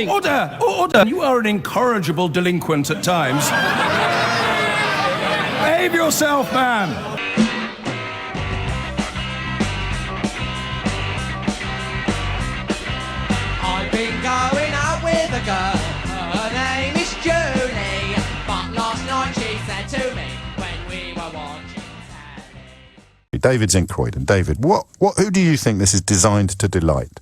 Order! Order! You are an incorrigible delinquent at times. Behave yourself, man! I've been going out with a girl, her name is Julie, but last night she said to me when we were watching telly. David's in Croydon. David, who do you think this is designed to delight?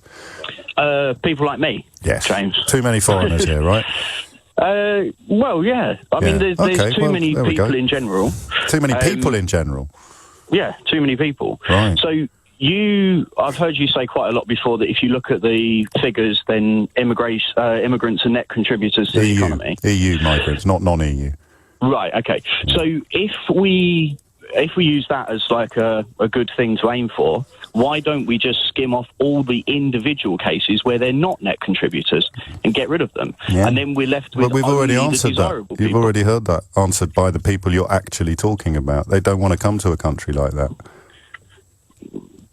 People like me. Yes. James. Too many foreigners here, right? Well, yeah. I mean, there's too many people in general. Too many people in general? Yeah, too many people. Right. So I've heard you say quite a lot before that if you look at the figures, then immigrants are net contributors to the economy. EU migrants, not non-EU. Right, okay. So if we use that as like a good thing to aim for, why don't we just skim off all the individual cases where they're not net contributors and get rid of them? Yeah. And then we're left with we've already only answered the desirable that. You've people. already heard that answered by the people you're actually talking about. They don't want to come to a country like that.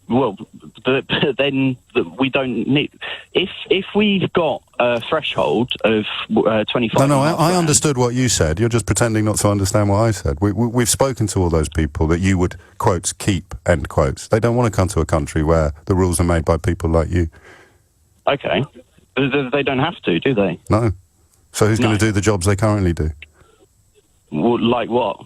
Well, then we don't need... If we've got a threshold of 25... No, I understood what you said. You're just pretending not to understand what I said. We've spoken to all those people that you would, quotes, keep, end quotes. They don't want to come to a country where the rules are made by people like you. Okay. They don't have to, do they? No. So who's going to do the jobs they currently do? Well, like what?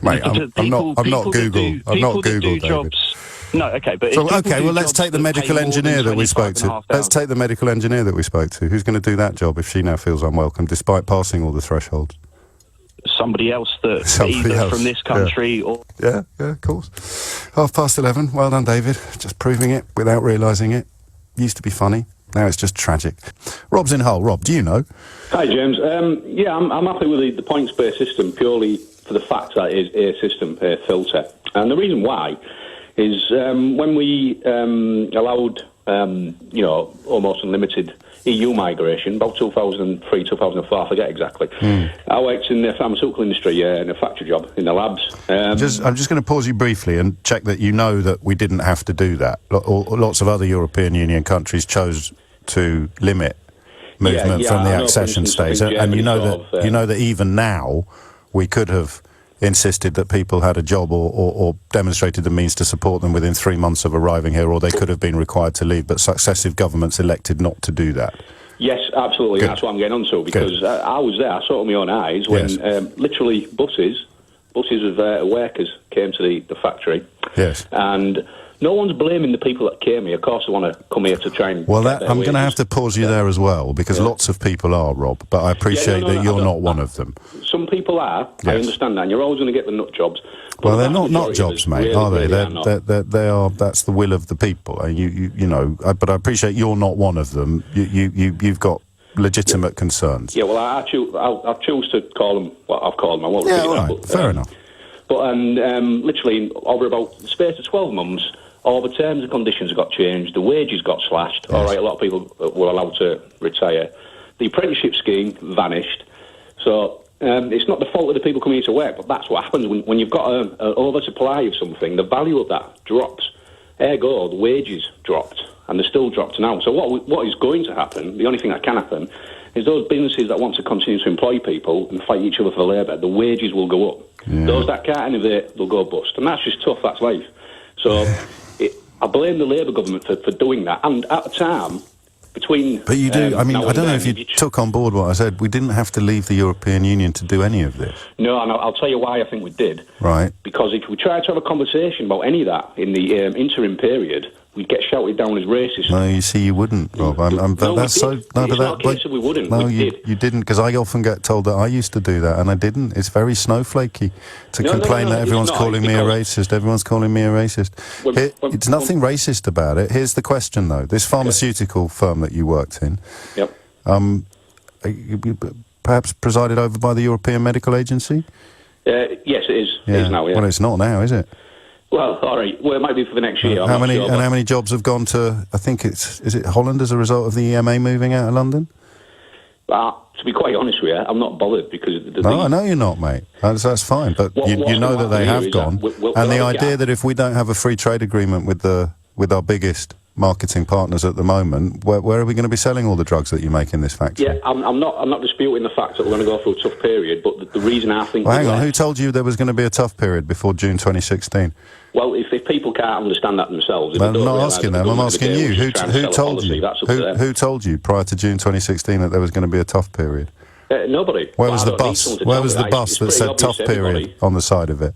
Mate, I'm not Google. I'm not Google, David. Jobs. No, okay, but... So, okay, well, let's take the medical engineer that we spoke to. Let's take the medical engineer that we spoke to. Who's going to do that job if she now feels unwelcome, despite passing all the thresholds? Somebody else from this country or... Yeah, of course. 11:30. Well done, David. Just proving it without realising it. Used to be funny. Now it's just tragic. Rob's in Hull. Rob, do you know? Hi, James. Yeah, I'm happy with the points-based system purely for the fact that it is a system, a filter. And the reason why is when we allowed, almost unlimited EU migration, about 2003, 2004, I forget exactly. I worked in the pharmaceutical industry in a factory job in the labs. I'm just going to pause you briefly and check that you know that we didn't have to do that. Lots of other European Union countries chose to limit movement from the accession stage, and you know that even now we could have insisted that people had a job or demonstrated the means to support them within 3 months of arriving here, or they could have been required to leave, but successive governments elected not to do that. Yes, absolutely. That's what I'm getting onto, because I was there, I saw it with my own eyes, when literally buses of workers came to the factory. Yes. And no one's blaming the people that came here. Of course, they want to come here to try and... Well, I'm going to have to pause you there as well, because lots of people are, Rob, but I appreciate that you're not one of them. Some people are, I understand that, and you're always going to get the nut jobs. Well, they're not jobs, mate, are they? They are. That's the will of the people. But I appreciate you're not one of them. You've got legitimate concerns. Yeah, well, I choose to call them what I've called them. I won't repeat all right, that, but, fair enough. But literally, over about the space of 12 months, all the terms and conditions got changed, the wages got slashed. Yes. All right, a lot of people were allowed to retire. The apprenticeship scheme vanished. So it's not the fault of the people coming here to work, but that's what happens when you've got an oversupply of something. The value of that drops. Ergo, the wages dropped, and they're still dropped now. So what is going to happen, the only thing that can happen, is those businesses that want to continue to employ people and fight each other for labour, the wages will go up. Yeah. Those that can't innovate, they'll go bust. And that's just tough, that's life. So I blame the Labour government for doing that. And at the time, between... But you do, I don't know if you took on board what I said. We didn't have to leave the European Union to do any of this. No, and I'll tell you why I think we did. Right. Because if we tried to have a conversation about any of that in the interim period, we'd get shouted down as racist. No, you see, you wouldn't, Rob. We wouldn't. No, you didn't, because I often get told that I used to do that, and I didn't. It's very snowflakey to complain that everyone's calling me a racist. Everyone's calling me a racist. It's nothing racist about it. Here's the question, though. This pharmaceutical firm that you worked in, perhaps presided over by the European Medical Agency? Yes, it is. It is now, yeah. Well, it's not now, is it? Well, all right. Well, it might be for the next year. How many jobs have gone to? I think is it Holland as a result of the EMA moving out of London? To be quite honest with you, I'm not bothered because... I know you're not, mate. That's fine. But you know that they have gone. And the idea that if we don't have a free trade agreement with our biggest marketing partners at the moment. Where are we going to be selling all the drugs that you make in this factory? Yeah, I'm not disputing the fact that we're going to go through a tough period, but the reason I think... Well, hang on, who told you there was going to be a tough period before June 2016? Well, if people can't understand that themselves... Well, I'm not asking them, I'm asking you. Who told you? Who told you prior to June 2016 that there was going to be a tough period? Nobody. Where was the bus? Where was the bus that said tough period on the side of it?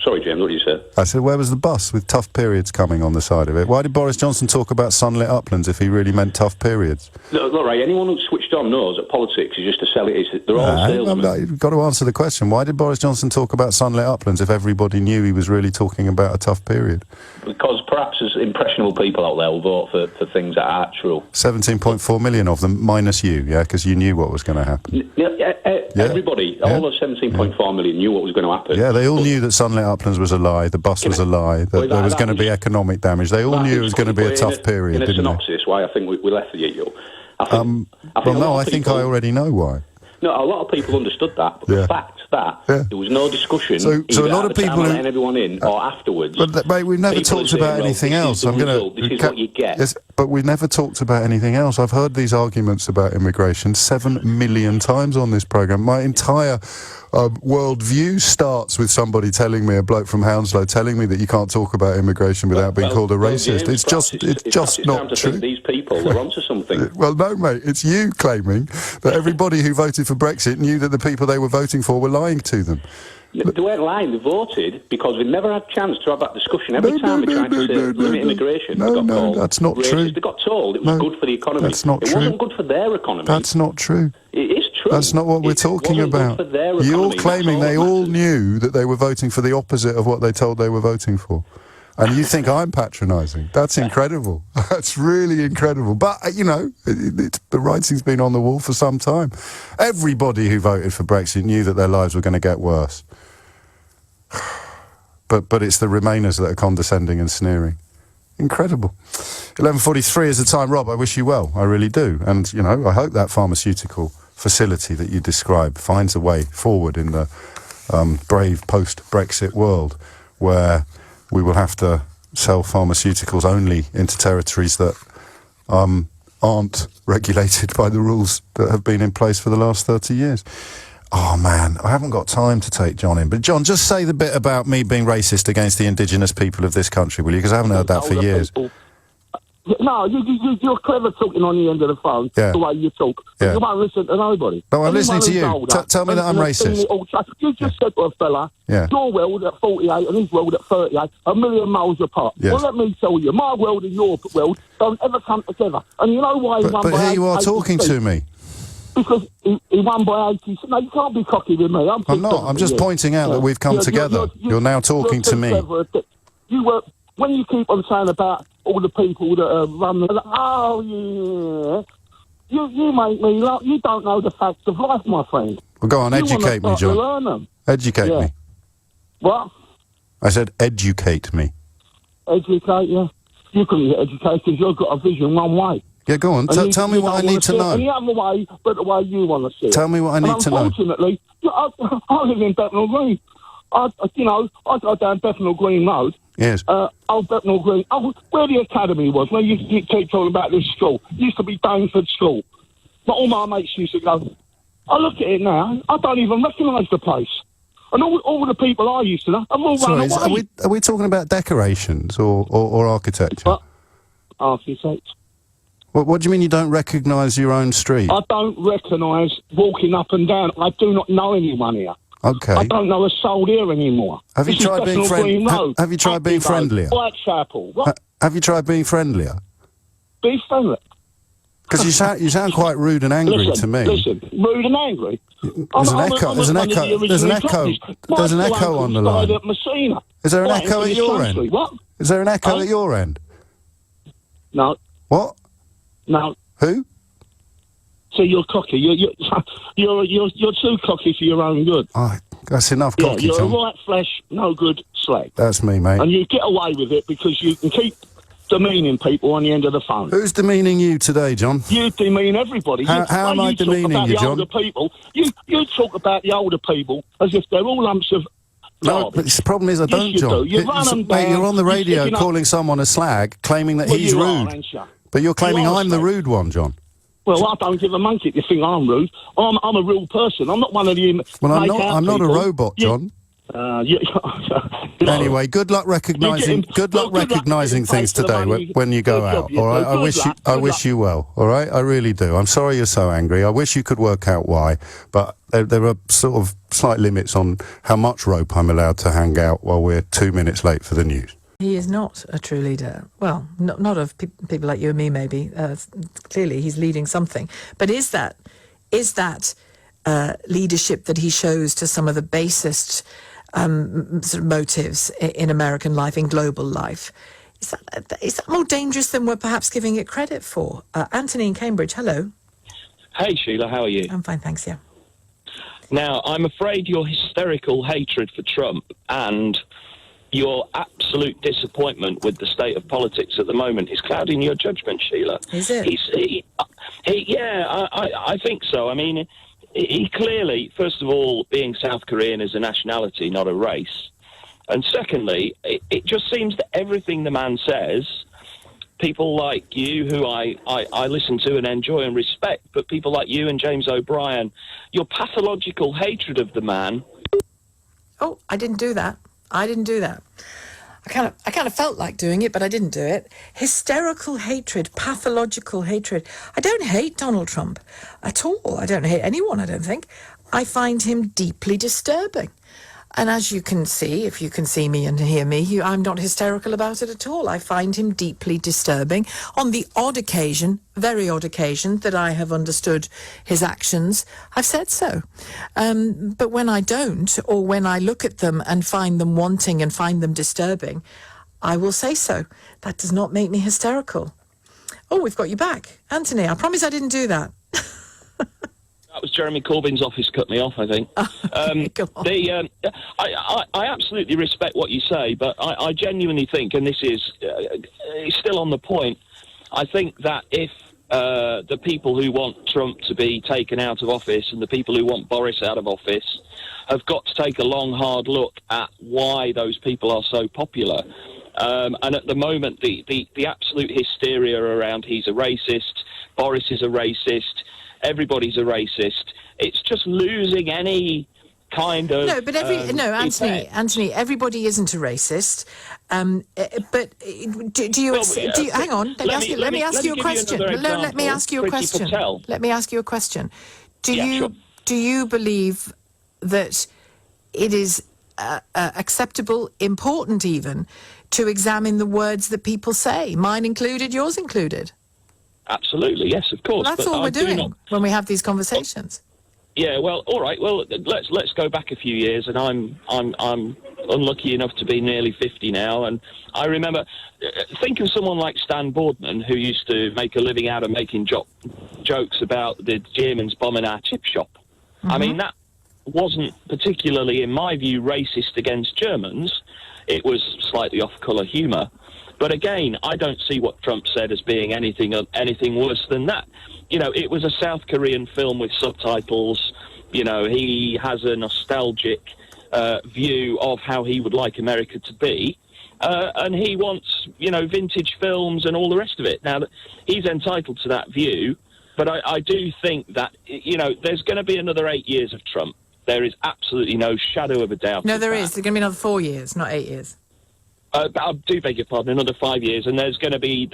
Sorry, James, what did you say? I said, where was the bus with tough periods coming on the side of it? Why did Boris Johnson talk about sunlit uplands if he really meant tough periods? Look, right, anyone who's switched on knows that politics is just to sell it. They're all salesmen. You've got to answer the question. Why did Boris Johnson talk about sunlit uplands if everybody knew he was really talking about a tough period? Because perhaps there's impressionable people out there will vote for things that aren't true. 17.4 million of them, minus you, yeah, because you knew what was going to happen. Everybody, all those 17.4 million knew what was going to happen. Yeah, they all knew that sunlit uplands was a lie, the bus was a lie, that there was going to be economic damage. They all knew it was going to be a tough period, in a didn't synopsis, why I think we left the EU. I think I already know why. No, a lot of people understood that, but the fact that there was no discussion so a lot of people letting everyone in or afterwards. But mate, we've never talked about anything else. This is what you get. Yes, but we've never talked about anything else. I've heard these arguments about immigration 7 million times on this programme. My entire world view starts with somebody telling me, a bloke from Hounslow telling me that you can't talk about immigration without being called a racist. James, it's just not true. These people are onto something. Well, no, mate, it's you claiming that everybody who voted for Brexit knew that the people they were voting for were lying to them. They weren't lying, they voted because we never had a chance to have that discussion. Every time we tried to limit immigration, they got told. That's not racist. true. They got told it was good for the economy. That's not true. It wasn't good for their economy. That's not true. It is true. That's not what we're talking about. You're claiming they all knew that they were voting for the opposite of what they told they were voting for. And you think I'm patronising. That's incredible. That's really incredible. But, the writing's been on the wall for some time. Everybody who voted for Brexit knew that their lives were going to get worse. But it's the Remainers that are condescending and sneering. Incredible. 11:43 is the time, Rob. I wish you well. I really do. And, I hope that pharmaceutical facility that you describe finds a way forward in the brave post-Brexit world where we will have to sell pharmaceuticals only into territories that aren't regulated by the rules that have been in place for the last 30 years. Oh, man, I haven't got time to take John in. But, John, just say the bit about me being racist against the indigenous people of this country, will you? Because I haven't heard that for years. No, you're clever talking on the end of the phone, the way you talk. Yeah. You won't listen to nobody. No, I'm listening to you. Tell me that I'm racist. You just said to a fella, your world at 48 and his world at 38, a million miles apart. Yes. Well, let me tell you, my world and your world don't ever come together. And you know why he won by 80? But here you are talking to me. Because he won by 80. No, you can't be cocky with me. I'm not. I'm just pointing out that we've come together. You're now talking to me. When you keep on saying about all the people that run the... Oh, yeah. You make me laugh. You don't know the facts of life, my friend. Well, go on, educate me, John. Learn them. Educate me. What? I said educate me. Educate, yeah. You couldn't get educated because you've got a vision one way. Yeah, go on. Tell me what I need to know. Any other way but the way you want to see it. Tell me what I need to know. Unfortunately, I live in Bethnal Green. I go down Bethnal Green Road. Yes. Bethnal Green. Where the academy was, where you keep talking about this school. It used to be Dainford School. But all my mates used to go. I look at it now, I don't even recognise the place. And all the people I used to know have all run away. Are we talking about decorations or architecture? But architects. What do you mean you don't recognise your own street? I don't recognise walking up and down. I do not know anyone here. Okay. I don't know a soul here anymore. Have you tried being friendlier? Have you tried being friendlier? Whitechapel. What? Have you tried being friendlier? Be friendly. Because you sound quite rude and angry to me. Listen, rude and angry. There's an echo on the line. Is there an echo at your end? What? Is there an echo at your end? No. What? No. Who? So you're cocky. You're too cocky for your own good. Oh, that's enough cocky, you're Tom. a right flesh, no good slag. That's me, mate. And you get away with it because you can keep demeaning people on the end of the phone. Who's demeaning you today, John? You demean everybody. How am I demeaning you, John? Older people, you talk about the older people as if they're all lumps of No, but the problem is I don't, you John. do. You run them Mate, down, you're on the you're radio sticking up- calling someone a slag, claiming that Well, he's you are, rude. ain't you? But you're claiming You are a I'm the slag. rude one, John. Well, I don't give a monkey if you think I'm rude. I'm a real person. I'm not one of you. Well, I'm not. make-out I'm not a people. robot, John. No. Anyway, good luck recognising. Good luck recognising things today when you go out. All right. I wish you well. All right. I really do. I'm sorry you're so angry. I wish you could work out why, but there are sort of slight limits on how much rope I'm allowed to hang out while we're 2 minutes late for the news. He is not a true leader. Well, not of people like you and me, maybe. Clearly, he's leading something. But is that leadership that he shows to some of the basest sort of motives in American life, in global life? Is that more dangerous than we're perhaps giving it credit for? Anthony in Cambridge, hello. Hey, Sheila, how are you? I'm fine, thanks, yeah. Now, I'm afraid your hysterical hatred for Trump and your absolute disappointment with the state of politics at the moment is clouding your judgment, Sheila. Is it? I think so. I mean, he clearly, first of all, being South Korean is a nationality, not a race. And secondly, it just seems that everything the man says, people like you, who I listen to and enjoy and respect, but people like you and James O'Brien, your pathological hatred of the man. Oh, I didn't do that. I kind of felt like doing it, but I didn't do it. Hysterical hatred, pathological hatred. I don't hate Donald Trump at all. I don't hate anyone, I don't think. I find him deeply disturbing. And as you can see, if you can see me and hear me, I'm not hysterical about it at all. I find him deeply disturbing. On the odd occasion, very odd occasion, that I have understood his actions, I've said so. But when I don't, or when I look at them and find them wanting and find them disturbing, I will say so. That does not make me hysterical. Oh, we've got you back. Anthony, I promise I didn't do that. That was Jeremy Corbyn's office cut me off, I think. Go on. I absolutely respect what you say, but I genuinely think, and this is still on the point, I think that if the people who want Trump to be taken out of office and the people who want Boris out of office have got to take a long, hard look at why those people are so popular. And at the moment, the absolute hysteria around he's a racist, Boris is a racist, everybody's a racist. It's just losing any kind of Anthony, everybody isn't a racist. But do you hang on? Let me ask you a question. Let me ask you a question. Do you believe that it is acceptable, important even, to examine the words that people say, mine included, yours included? Absolutely, yes, of course. Well, that's all we're doing when we have these conversations. Yeah, well, all right. Well, let's go back a few years, and I'm unlucky enough to be nearly 50 now, and I remember. Think of someone like Stan Boardman, who used to make a living out of making jokes about the Germans bombing our chip shop. Mm-hmm. I mean, that wasn't particularly, in my view, racist against Germans. It was slightly off-colour humour. But again, I don't see what Trump said as being anything worse than that. You know, it was a South Korean film with subtitles. You know, he has a nostalgic view of how he would like America to be. And he wants, vintage films and all the rest of it. Now, he's entitled to that view. But I do think that, there's going to be another 8 years of Trump. There is absolutely no shadow of a doubt. No, there is. There's going to be another 4 years, not 8 years. I do beg your pardon, another 5 years, and there's going to be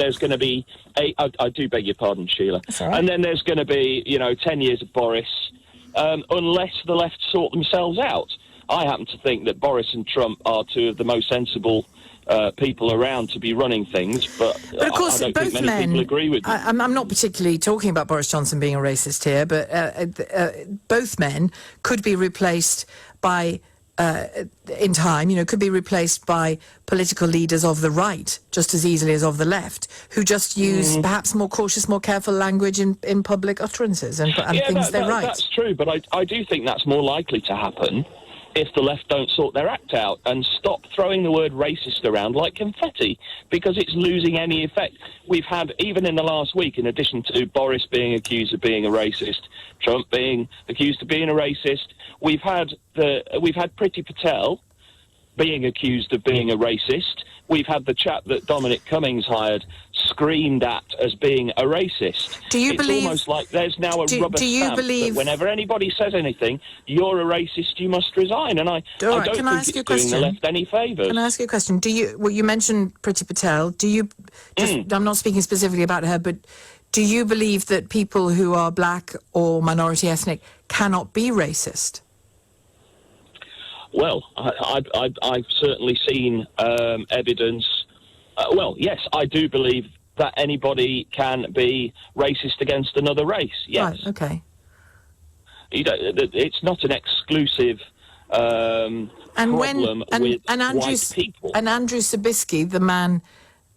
I do beg your pardon, Sheila. That's all right. And then there's going to be, 10 years of Boris, unless the left sort themselves out. I happen to think that Boris and Trump are two of the most sensible people around to be running things, but of course, I don't think many people agree with me. I'm not particularly talking about Boris Johnson being a racist here, but both men could be replaced by... in time, could be replaced by political leaders of the right just as easily as of the left, who just use perhaps more cautious, more careful language in public utterances and things they write. That's true, but I do think that's more likely to happen if the left don't sort their act out and stop throwing the word racist around like confetti, because it's losing any effect. We've had, even in the last week, in addition to Boris being accused of being a racist, Trump being accused of being a racist, we've had Priti Patel, being accused of being a racist. We've had the chap that Dominic Cummings hired screamed at as being a racist. It's almost like there's now a rubber stamp that whenever anybody says anything, you're a racist, you must resign. And I don't think it's doing the left any favours. Can I ask you a question? You mentioned Priti Patel. I'm not speaking specifically about her, but do you believe that people who are black or minority ethnic cannot be racist? Well, I've certainly seen evidence. Well, yes, I do believe that anybody can be racist against another race. Yes. Right. Okay. It's not an exclusive problem with white people. And Andrew Sabisky, the man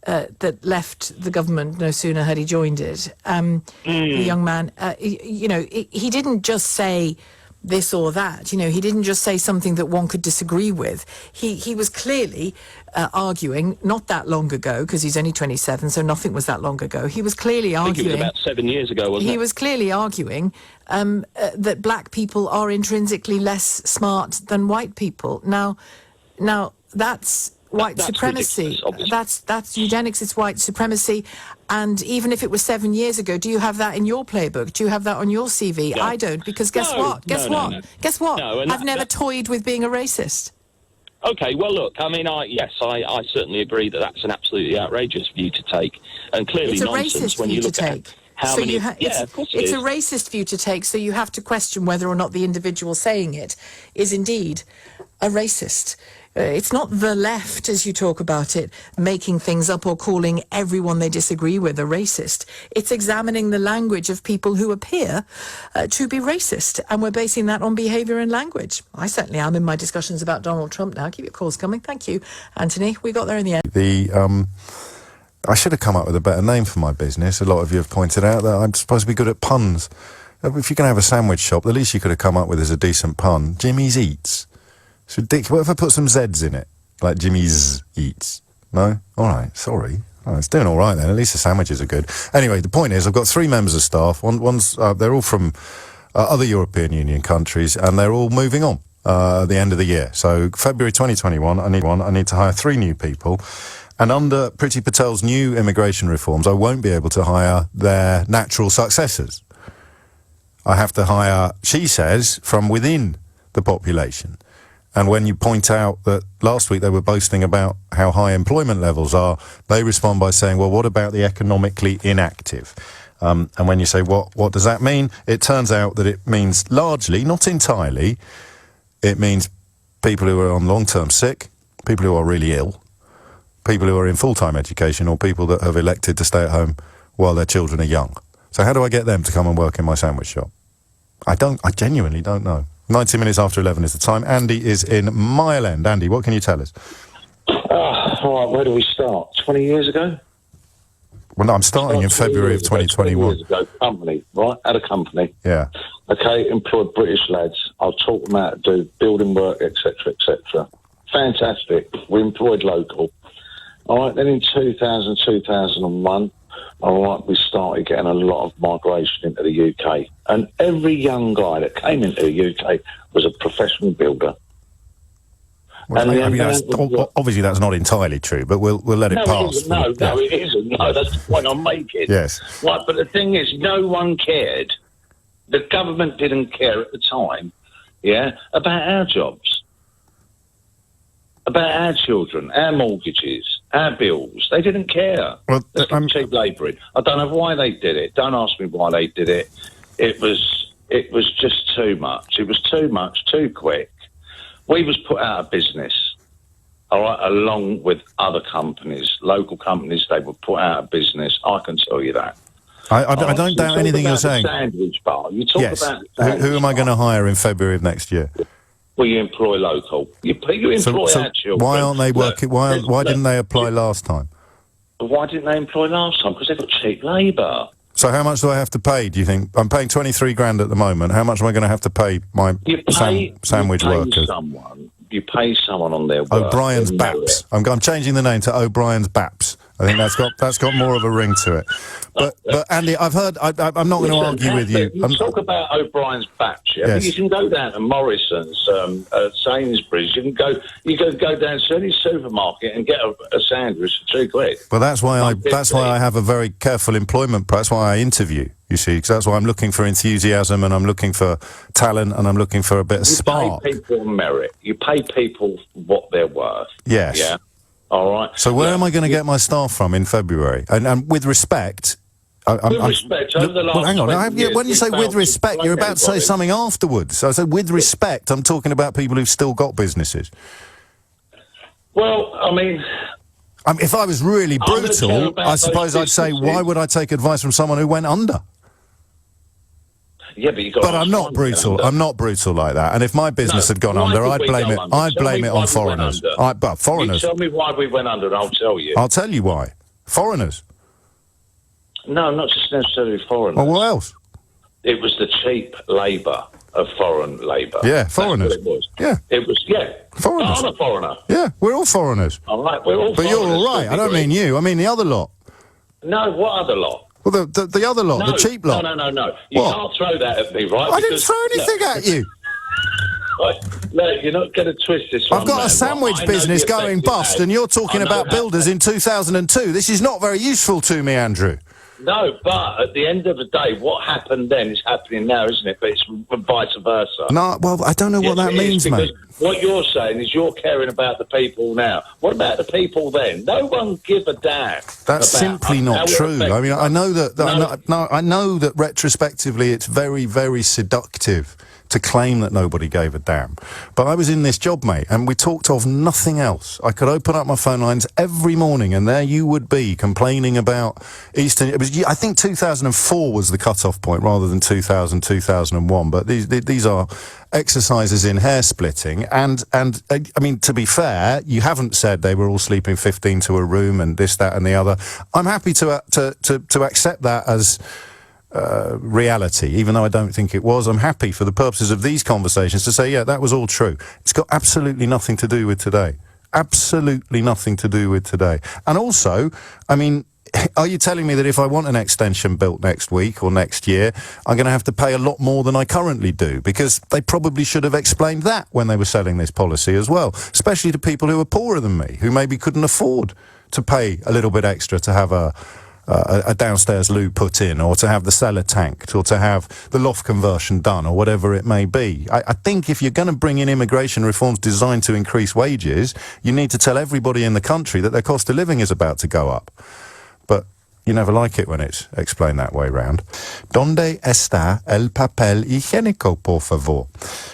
that left the government no sooner had he joined it, the young man, he didn't just say this or that. He didn't just say something that one could disagree with. He was clearly arguing, not that long ago, because he's only 27, so nothing was that long ago. He was clearly arguing... I think it was about 7 years ago, wasn't it? He was clearly arguing that black people are intrinsically less smart than white people. Now that's white supremacy. That's eugenics, it's white supremacy. And even if it was 7 years ago, do you have that in your playbook? Do you have that on your CV? Yeah. I don't, because guess what? Guess what? I've never toyed with being a racist. Okay, well, look, I mean, I certainly agree that that's an absolutely outrageous view to take, and clearly it's a nonsense racist when you view look to at take. how So many... of course it's a racist view to take, so you have to question whether or not the individual saying it is indeed a racist. It's not the left, as you talk about it, making things up or calling everyone they disagree with a racist. It's examining the language of people who appear to be racist, and we're basing that on behaviour and language. I certainly am in my discussions about Donald Trump now. Keep your calls coming. Thank you, Anthony. We got there in the end. I should have come up with a better name for my business. A lot of you have pointed out that I'm supposed to be good at puns. If you're going to have a sandwich shop, the least you could have come up with is a decent pun. Jimmy's Eats. It's ridiculous. What if I put some Z's in it? Like Jimmy's Eats. No? All right. Sorry. Oh, it's doing all right then. At least the sandwiches are good. Anyway, the point is I've got 3 members of staff. They're all from other European Union countries, and they're all moving on at the end of the year. So February 2021, I need to hire 3 new people. And under Priti Patel's new immigration reforms, I won't be able to hire their natural successors. I have to hire, she says, from within the population. And when you point out that last week they were boasting about how high employment levels are, they respond by saying, well, what about the economically inactive? And when you say, what does that mean? It turns out that it means largely, not entirely, it means people who are on long-term sick, people who are really ill, people who are in full-time education, or people that have elected to stay at home while their children are young. So how do I get them to come and work in my sandwich shop? I genuinely don't know. 90 minutes after 11 is the time. Andy is in Mile End. Andy, what can you tell us? All right, where do we start? 20 years ago? Well, no, I'm starting in February of 2021. 20 years ago, company, right? At a company. Yeah. Okay, employed British lads. I'll taught them how to do building work, etc., etc. Fantastic. We employed local. All right, then in 2000, 2001, all right, we started getting a lot of migration into the UK. And every young guy that came into the UK was a professional builder. Well, obviously that's not entirely true, but we'll let it pass. It isn't. No, that's the point I'm making. Yes. Right, but the thing is, no one cared. The government didn't care at the time, about our jobs, about our children, our mortgages, our bills. They didn't care. Well, I'm cheap labouring. I don't know why they did it. Don't ask me why they did it. It was just too much. It was too much, too quick. We was put out of business, all right, along with other companies, local companies. They were put out of business. I can tell you that. I don't doubt anything you're saying. Sandwich bar. You talk about the sandwich who am I going to hire in February of next year? Well, you employ local. You employ our children. Why aren't they working? Why didn't they apply last time? Why didn't they employ last time? Because they've got cheap labour. So how much do I have to pay, do you think? I'm paying 23 grand at the moment. How much am I going to have to pay my sandwich workers? You pay someone on their work. O'Brien's Baps. I'm changing the name to O'Brien's Baps. I think that's got more of a ring to it. But Andy, I've heard. I'm not going to argue with you. Talk about O'Brien's batch. I think you can go down to Morrison's, Sainsbury's. You can go down to any supermarket and get a sandwich for £2. Well, that's why I have a very careful employment. That's why I interview. You see, because that's why I'm looking for enthusiasm and I'm looking for talent and I'm looking for a bit of spark. You pay people merit. You pay people what they're worth. Yes. Yeah. All right. So where am I going to get my staff from in February? And with respect, over the last hang on. Years, when you say with respect, you're about to say something afterwards. So I said with respect, I'm talking about people who've still got businesses. Well, I mean, if I was really brutal, I suppose I'd say, why would I take advice from someone who went under? Yeah, but I'm not brutal. I'm not brutal like that. And if my business had gone under, I'd blame it. I'd blame it on foreigners. But foreigners. You tell me why we went under, and I'll tell you. I'll tell you why. Foreigners. No, not just necessarily foreigners. Well, what else? It was the cheap labour of foreign labour. Yeah, foreigners. That's what it was. Yeah. It was, foreigners. I'm a foreigner. Yeah, we're all foreigners. All right, we're all but foreigners. But you're all right. I don't mean you. I mean the other lot. No, what other lot? Well, the other lot, the cheap lot. No. You can't throw that at me, right? I didn't throw anything at you. No, you're not going to twist this one. I've got a sandwich business going bust, and you're talking about builders in 2002. This is not very useful to me, Andrew. No, but at the end of the day, what happened then is happening now, isn't it? But it's vice versa. No, well, I don't know what that means, mate. What you're saying is you're caring about the people now. What about the people then? No one give a damn. That's simply not true. I mean, I know that. I know that retrospectively, it's very, very seductive to claim that nobody gave a damn. But I was in this job, mate, and we talked of nothing else. I could open up my phone lines every morning, and there you would be complaining about Eastern. It was, I think, 2004 was the cut-off point rather than 2000, 2001. But these are exercises in hair splitting, and I mean, to be fair, you haven't said they were all sleeping 15 to a room and this, that, and the other. I'm happy to accept that as reality, even though I don't think it was. I'm happy for the purposes of these conversations to say, yeah, that was all true. It's got absolutely nothing to do with today. Absolutely nothing to do with today. And also, I mean, are you telling me that if I want an extension built next week or next year, I'm going to have to pay a lot more than I currently do? Because they probably should have explained that when they were selling this policy as well, especially to people who are poorer than me, who maybe couldn't afford to pay a little bit extra to have a downstairs loo put in, or to have the cellar tanked, or to have the loft conversion done, or whatever it may be. I think if you're going to bring in immigration reforms designed to increase wages, you need to tell everybody in the country that their cost of living is about to go up. But you never like it when it's explained that way round. ¿Dónde está el papel higiénico, por favor?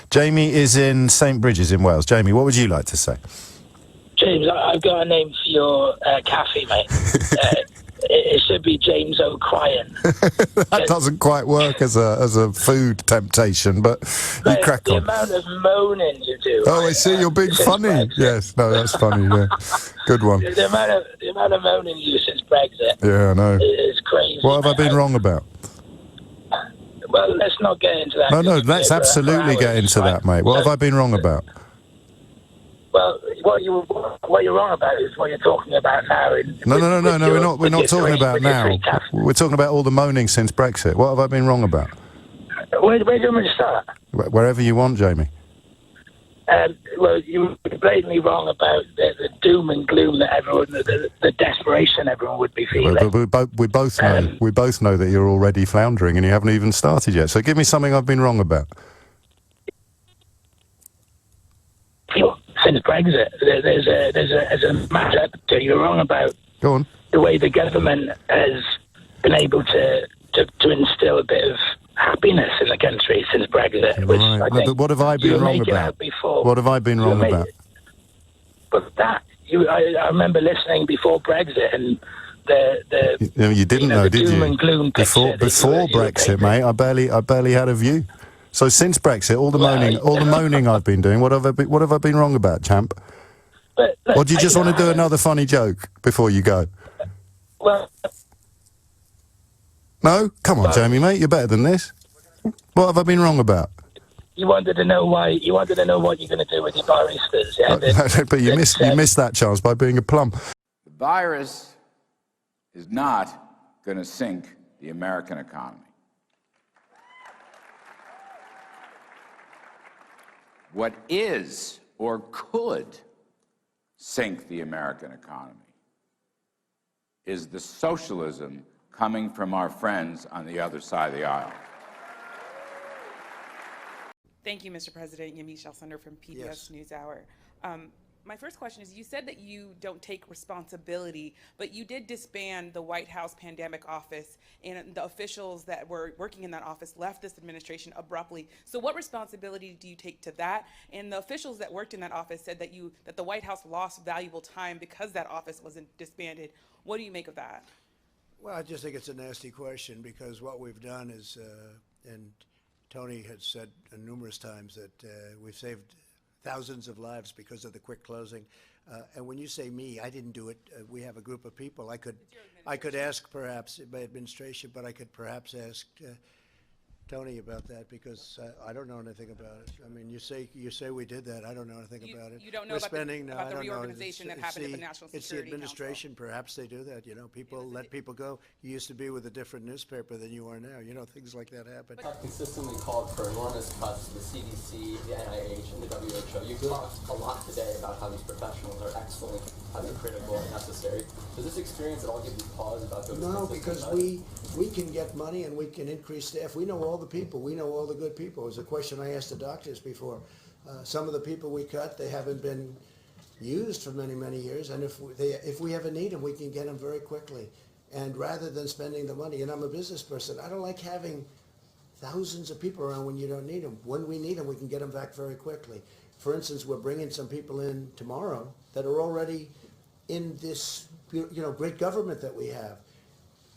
Jamie is in St Bridges in Wales. Jamie, what would you like to say? James, I've got a name for your cafe, mate. It should be James O'Crian. That doesn't quite work as a food temptation, but you crack on. The amount of moaning you do. Oh, I see. You're being funny. Brexit. Yes, no, that's funny. Yeah, good one. The amount of moaning you since Brexit. Yeah, I know. Is crazy. What have I been wrong about? Well, let's not get into that. No, let's absolutely get into that, mate. What have I been wrong about? Well, what you're wrong about is what you're talking about now. No, we're not talking about now. We're talking about all the moaning since Brexit. What have I been wrong about? Where do you want me to start? Wherever you want, Jamie. Well, you were blatantly wrong about the doom and gloom that everyone, the desperation everyone would be feeling. We both know that you're already floundering and you haven't even started yet. So give me something I've been wrong about. Since Brexit, there's a matter that you're wrong about. Go on. The way the government has been able to instill a bit of happiness in the country since Brexit. Which right. I think but what have I been wrong about? What have I been wrong about? But I remember listening before Brexit and you didn't know, did doom you? And gloom before Brexit, mate, I barely had a view. So since Brexit, all the moaning I've been doing, what have I been wrong about, champ? Or do you just want to do another funny joke before you go? Well, no? Come on, Jamie, mate, you're better than this. What have I been wrong about? You wanted to know why. You wanted to know what you're going to do with your baristas. Yeah? But you missed that chance by being a plum. The virus is not going to sink the American economy. What is or could sink the American economy is the socialism coming from our friends on the other side of the aisle. Thank you, Mr. President. Yamiche Alcindor from PBS NewsHour. My first question is, you said that you don't take responsibility, but you did disband the White House Pandemic Office, and the officials that were working in that office left this administration abruptly. So what responsibility do you take to that? And the officials that worked in that office said that the White House lost valuable time because that office wasn't disbanded. What do you make of that? Well, I just think it's a nasty question, because what we've done is, and Tony had said numerous times that we've saved thousands of lives because of the quick closing. And when you say me, I didn't do it. We have a group of people. I could ask perhaps my administration, but I could perhaps ask Tony about that, because I don't know anything about it. I mean, you say we did that. I don't know anything about it. You don't know about the reorganization that happened at the National Security It's the administration. Council. Perhaps they do that. You know, people let people go. You used to be with a different newspaper than you are now. You know, things like that happen. I've consistently called for enormous cuts to the CDC, the NIH, and the WHO. You talked a lot today about how these professionals are excellent, how they're critical and necessary. Does this experience at all give you pause about those? No, because we can get money and we can increase staff. We know all the people. We know all the good people. It was a question I asked the doctors before. Some of the people we cut, they haven't been used for many, many years. And if we ever need them, we can get them very quickly. And rather than spending the money, and I'm a business person, I don't like having thousands of people around when you don't need them. When we need them, we can get them back very quickly. For instance, we're bringing some people in tomorrow that are already in this, great government that we have.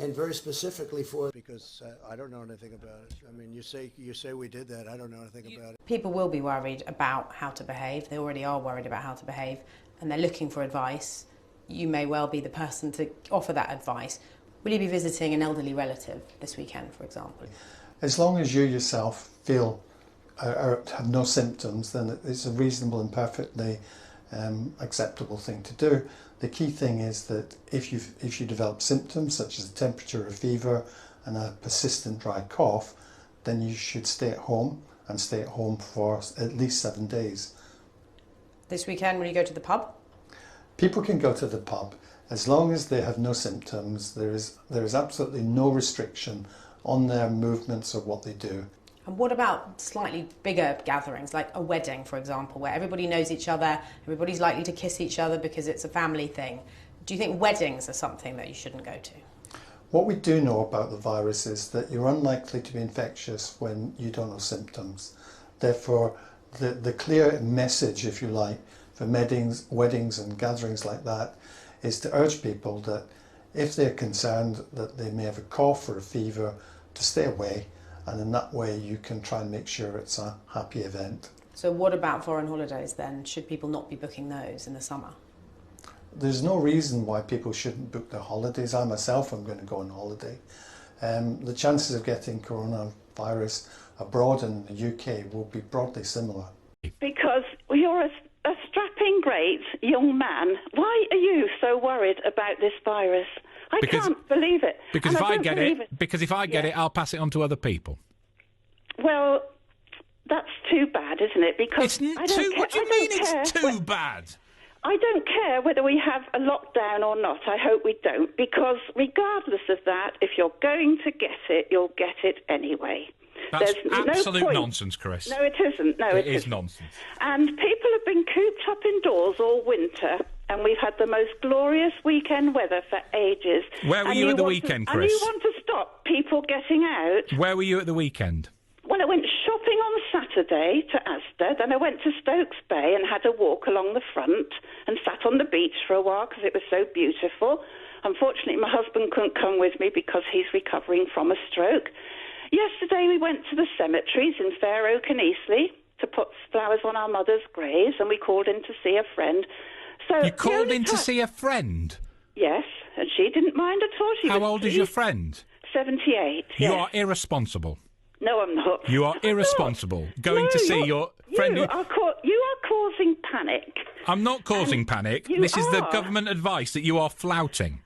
And very specifically because I don't know anything about it. I mean, you say we did that. I don't know anything about it. People will be worried about how to behave. They already are worried about how to behave, and they're looking for advice. You may well be the person to offer that advice. Will you be visiting an elderly relative this weekend, for example? As long as you yourself feel or have no symptoms, then it's a reasonable and perfectly acceptable thing to do. The key thing is that if you develop symptoms such as a temperature or fever and a persistent dry cough, then you should stay at home, and stay at home for at least 7 days. This weekend, will you go to the pub? People can go to the pub as long as they have no symptoms. There is absolutely no restriction on their movements or what they do. And what about slightly bigger gatherings, like a wedding, for example, where everybody knows each other, everybody's likely to kiss each other because it's a family thing? Do you think weddings are something that you shouldn't go to? What we do know about the virus is that you're unlikely to be infectious when you don't have symptoms. Therefore, the clear message, if you like, for weddings and gatherings like that is to urge people that if they're concerned that they may have a cough or a fever, to stay away. And in that way you can try and make sure it's a happy event. So what about foreign holidays then? Should people not be booking those in the summer? There's no reason why people shouldn't book their holidays. I myself am going to go on holiday. The chances of getting coronavirus abroad in the UK will be broadly similar. Because you're a strapping great young man. Why are you so worried about this virus? I can't believe it. Because if I get it, I'll pass it on to other people. Well, that's too bad, isn't it? Because what do you mean it's too bad? I don't care whether we have a lockdown or not. I hope we don't, because regardless of that, if you're going to get it, you'll get it anyway. That's There's absolute no point. nonsense, Chris. No, it isn't. No, it is nonsense. And people have been cooped up indoors all winter, and we've had the most glorious weekend weather for ages. Where were you at the weekend, Chris? And you want to stop people getting out? Where were you at the weekend? Well, I went shopping on Saturday to Asda, then I went to Stokes Bay and had a walk along the front and sat on the beach for a while because it was so beautiful. Unfortunately, my husband couldn't come with me because he's recovering from a stroke. Yesterday we went to the cemeteries in Fair Oak and Eastleigh to put flowers on our mother's graves, and we called in to see a friend. So you called in to see a friend? Yes, and she didn't mind at all. How old is your friend? 78. You yes. are irresponsible. No, I'm not. You are irresponsible. Going to see your friend. You are causing panic. I'm not causing panic. This is the government advice that you are flouting.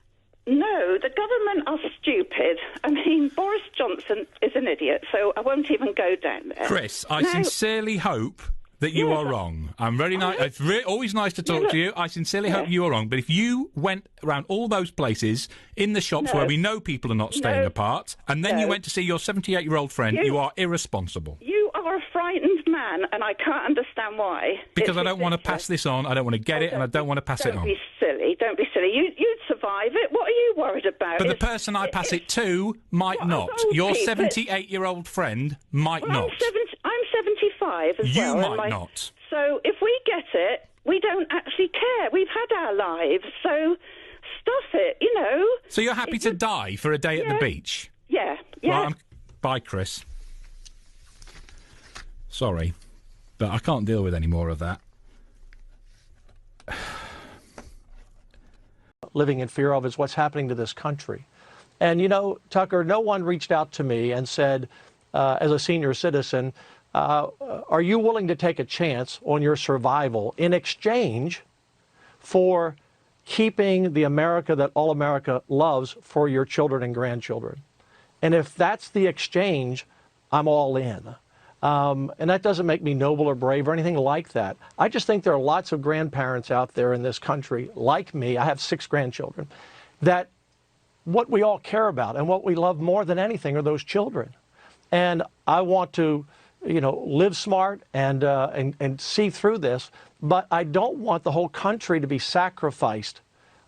No, the government are stupid. I mean, Boris Johnson is an idiot, so I won't even go down there. Chris, I sincerely hope that you are wrong. I'm very nice. It's always nice to talk to you. I sincerely hope you are wrong. But if you went around all those places in the shops where we know people are not staying apart, and then you went to see your 78-year-old friend, you are irresponsible. You are a frightened man, and I can't understand why. Because I don't want to pass this on. I don't want to get it, and I don't want to pass it on. Don't be silly. Don't be silly. You'd survive it. What are you worried about? But the person I pass it to might not. Your 78-year-old friend might not. I'm 75 as well. You might not. So if we get it, we don't actually care. We've had our lives, so stuff it, you know. So you're happy to die for a day at the beach? Yeah. Right, bye, Chris. Sorry, but I can't deal with any more of that. Living in fear of is what's happening to this country. And, you know, Tucker, no one reached out to me and said, as a senior citizen, are you willing to take a chance on your survival in exchange for keeping the America that all America loves for your children and grandchildren? And if that's the exchange, I'm all in. And that doesn't make me noble or brave or anything like that. I just think there are lots of grandparents out there in this country, like me, I have 6 grandchildren, that what we all care about and what we love more than anything are those children. And I want to, you know, live smart and see through this, but I don't want the whole country to be sacrificed.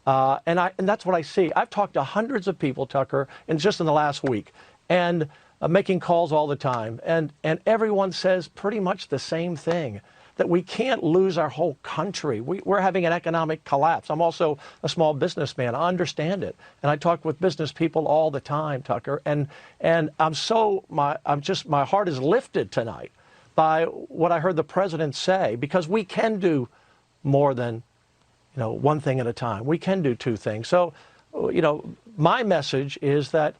And that's what I see. I've talked to hundreds of people, Tucker, and just in the last week, and making calls all the time, and everyone says pretty much the same thing, that we can't lose our whole country. We're having an economic collapse. I'm also a small businessman. I understand it, and I talk with business people all the time, Tucker, and my heart is lifted tonight by what I heard the president say, because we can do more than, you know, one thing at a time. We can do 2 things. So, you know, my message is that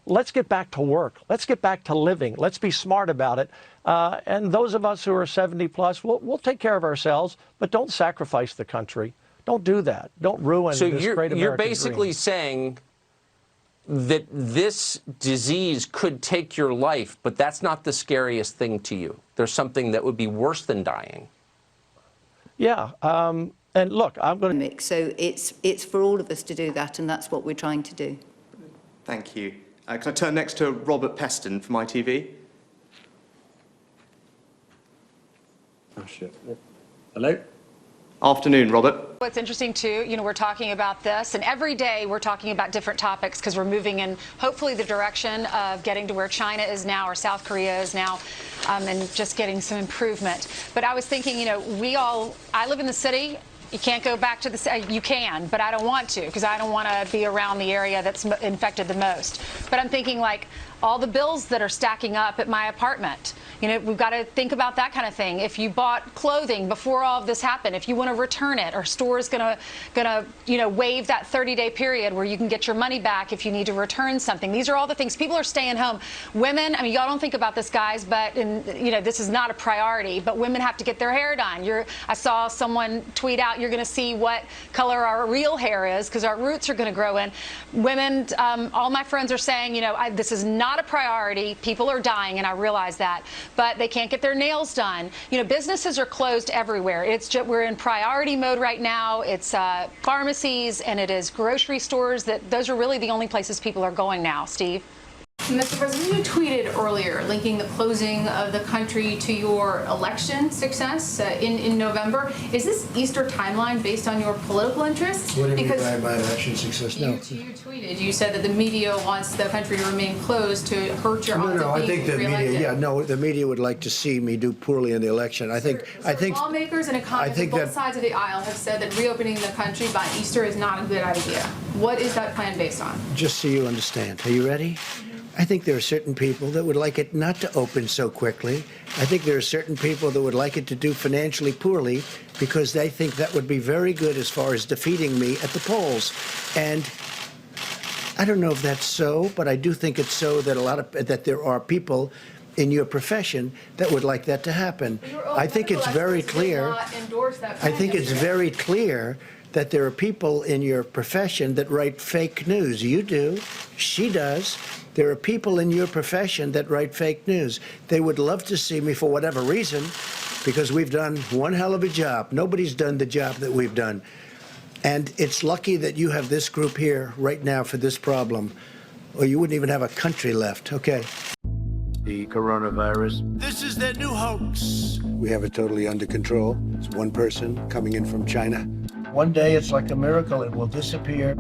let's get back to work. Let's get back to living. Let's be smart about it. And those of us who are 70 plus, we'll take care of ourselves, but don't sacrifice the country. Don't do that. Don't ruin this great American dream. So you're basically saying that this disease could take your life, but that's not the scariest thing to you. There's something that would be worse than dying. Yeah. And look, I'm going to... So it's for all of us to do that, and that's what we're trying to do. Thank you. Can I turn next to Robert Peston from ITV? Oh, shit. Hello? Afternoon, Robert. What's interesting, too, you know, we're talking about this, and every day we're talking about different topics because we're moving in, hopefully, the direction of getting to where China is now or South Korea is now, and just getting some improvement. But I was thinking, you know, I live in the city. You can't go back to the... You can, but I don't want to, because I don't want to be around the area that's infected the most. But I'm thinking, like, all the bills that are stacking up at my apartment. You know, we've got to think about that kind of thing. If you bought clothing before all of this happened, if you want to return it, or store's gonna you know, waive that 30-day period where you can get your money back if you need to return something. These are all the things. People are staying home. Women, I mean, y'all don't think about this, guys, but you know, this is not a priority. But women have to get their hair done. I saw someone tweet out, you're going to see what color our real hair is because our roots are going to grow in. Women, all my friends are saying, you know, this is not a priority. People are dying, and I realize that. But they can't get their nails done. You know, businesses are closed everywhere. We're in priority mode right now. It's pharmacies and it is grocery stores. Those are really the only places people are going now. Steve? Mr. President, you tweeted earlier linking the closing of the country to your election success in November. Is this Easter timeline based on your political interests? What do you mean by my election success? No. You tweeted. You said that the media wants the country to remain closed to hurt your odds of being reelected. The media would like to see me do poorly in the election. I think lawmakers and economists on both sides of the aisle have said that reopening the country by Easter is not a good idea. What is that plan based on? Just so you understand. Are you ready? I think there are certain people that would like it not to open so quickly. I think there are certain people that would like it to do financially poorly because they think that would be very good as far as defeating me at the polls. And I don't know if that's so, but I do think it's so that there are people in your profession that would like that to happen. I think it's very clear. I think it's very clear that there are people in your profession that write fake news. You do. She does. There are people in your profession that write fake news. They would love to see me for whatever reason, because we've done one hell of a job. Nobody's done the job that we've done. And it's lucky that you have this group here right now for this problem, or you wouldn't even have a country left. Okay. The coronavirus. This is their new hoax. We have it totally under control. It's one person coming in from China. One day it's like a miracle. It will disappear.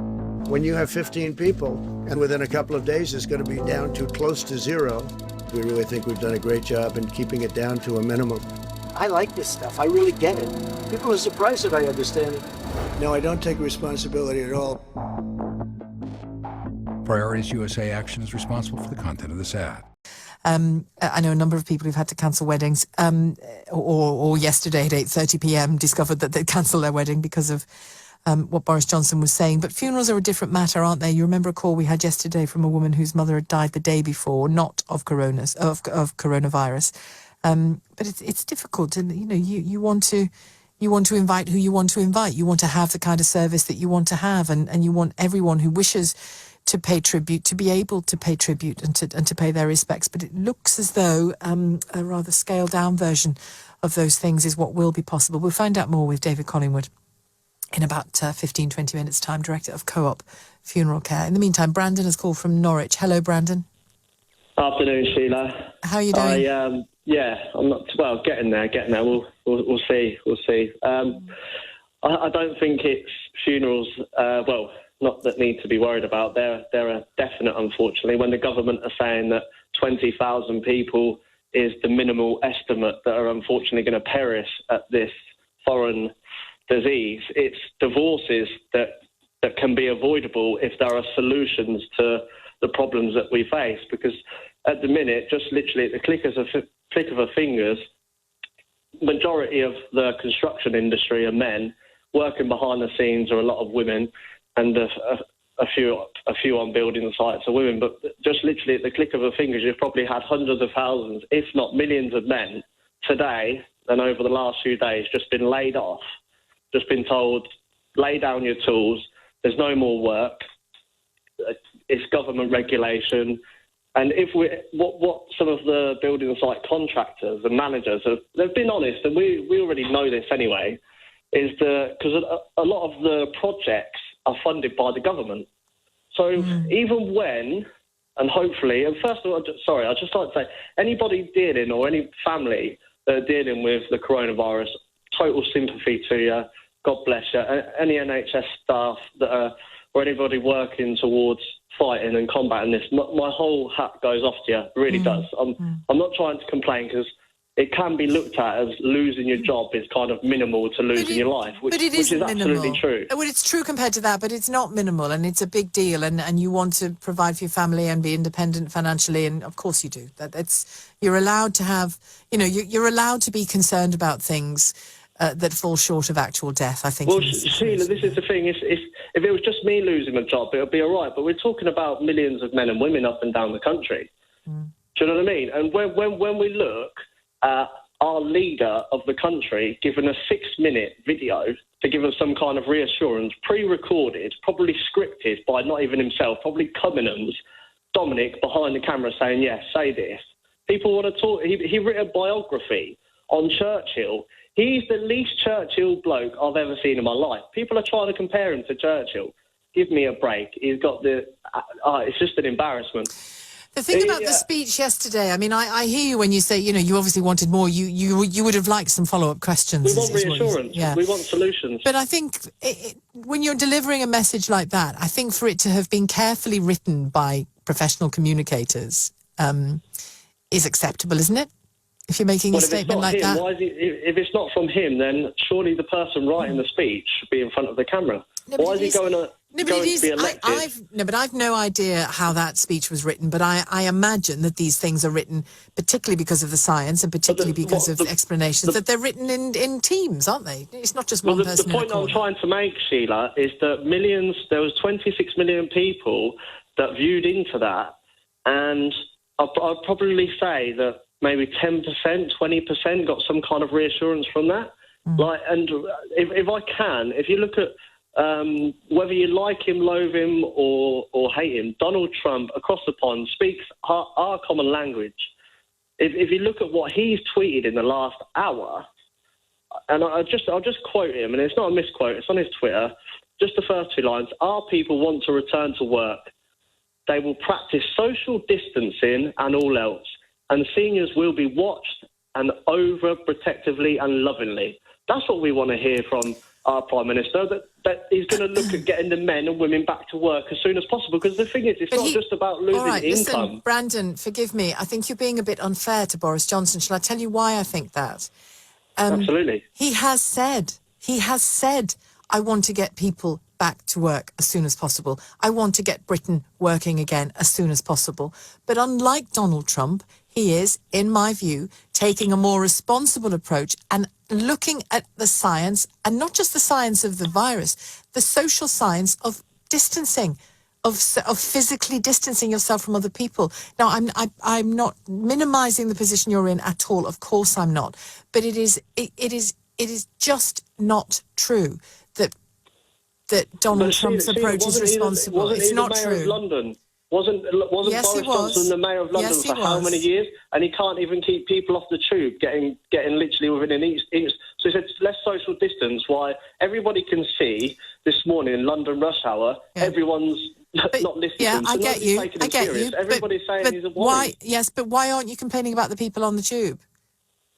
When you have 15 people, and within a couple of days it's going to be down to close to zero, we really think we've done a great job in keeping it down to a minimum. I like this stuff. I really get it. People are surprised that I understand it. No, I don't take responsibility at all. Priorities USA Action is responsible for the content of this ad. I know a number of people who've had to cancel weddings, or yesterday at 8:30 p.m. discovered that they'd cancelled their wedding because of what Boris Johnson was saying. But funerals are a different matter, aren't they? You remember a call we had yesterday from a woman whose mother had died the day before, not of coronavirus. But it's difficult, and you want to invite who you want to invite. You want to have the kind of service that you want to have, and you want everyone who wishes to pay tribute to be able to pay tribute and to pay their respects. But it looks as though a rather scaled down version of those things is what will be possible. We'll find out more with David Collingwood in about 15-20 minutes time, Director of Co-op Funeral Care. In the meantime, Brandon has called from Norwich. Hello, Brandon. Afternoon, Sheila. How are you doing? I'm not well. Getting there. We'll see. I don't think it's funerals. Not that need to be worried about. They're a definite, unfortunately. When the government are saying that 20,000 people is the minimal estimate that are unfortunately going to perish at this foreign disease, it's divorces that can be avoidable if there are solutions to the problems that we face. Because at the minute, just literally at the click of a fingers, majority of the construction industry are men. Working behind the scenes are a lot of women, and a few on building sites are women. But just literally at the click of a fingers, you've probably had hundreds of thousands, if not millions of men today and over the last few days just been laid off, just been told, lay down your tools, there's no more work, it's government regulation. And what some of the building site contractors and managers they've been honest, and we already know this anyway, is because a lot of the projects are funded by the government. So even when, and hopefully, and first of all, I'd just like to say, anybody dealing or any family that are dealing with the coronavirus, total sympathy to you. God bless you. Any NHS staff that are, or anybody working towards fighting and combating this, my whole hat goes off to you. It really does. I'm not trying to complain, because it can be looked at as losing your job is kind of minimal to losing your life, which is absolutely true. Well, it's true compared to that, but it's not minimal, and it's a big deal, and you want to provide for your family and be independent financially, and of course you do. You're allowed to have, you're allowed to be concerned about things that fall short of actual death, I think. Well, Sheila, this is the thing. If it was just me losing a job, it would be all right, but we're talking about millions of men and women up and down the country. Do you know what I mean? And when we look at our leader of the country giving a 6-minute video to give us some kind of reassurance, pre-recorded, probably scripted by not even himself, probably Cummingham's, Dominic behind the camera saying, yes, say this. People want to talk. He wrote a biography on Churchill. He's the least Churchill bloke I've ever seen in my life. People are trying to compare him to Churchill. Give me a break. He's got it's just an embarrassment. The thing about the speech yesterday, I mean, I hear you when you say, you obviously wanted more. You would have liked some follow-up questions. We want reassurance. We want solutions. But I think when you're delivering a message like that, I think for it to have been carefully written by professional communicators is acceptable, isn't it? If you're making a statement like that. Why is if it's not from him, then surely the person writing the speech should be in front of the camera. Why is he going to be elected? But I've no idea how that speech was written, but I imagine that these things are written particularly because of the science and particularly because of the explanations, that they're written in teams, aren't they? It's not just one person. The point I'm trying to make, Sheila, is that there was 26 million people that viewed into that, and I'd probably say that maybe 10%, 20% got some kind of reassurance from that. And if I can, if you look at Whether you like him, loathe him, or hate him, Donald Trump, across the pond, speaks our common language. If you look at what he's tweeted in the last hour, and I'll just quote him, and it's not a misquote, it's on his Twitter, just the first two lines. Our people want to return to work. They will practice social distancing and all else, and seniors will be watched and overprotectively and lovingly. That's what we want to hear from our Prime Minister, that he's going to look at getting the men and women back to work as soon as possible, because the thing is, it's not just about losing income. Listen, Brandon, forgive me, I think you're being a bit unfair to Boris Johnson. Shall I tell you why I think that? Absolutely. He has said, I want to get people back to work as soon as possible. I want to get Britain working again as soon as possible. But unlike Donald Trump, he is, in my view, taking a more responsible approach and looking at the science, and not just the science of the virus, the social science of distancing, of physically distancing yourself from other people. Now, I'm not minimising the position you're in at all. Of course, I'm not. But it is just not true that Donald Trump's approach is responsible. It's not true. Of London. Wasn't Yes, Boris Johnson the mayor of London for how many years? And he can't even keep people off the tube, getting literally within an inch. So he said, less social distance. Why everybody can see this morning in London rush hour, everyone's not listening. Yeah, to him, so I get you. I get you. Everybody's saying he's a worry. Why? Yes, but why aren't you complaining about the people on the tube?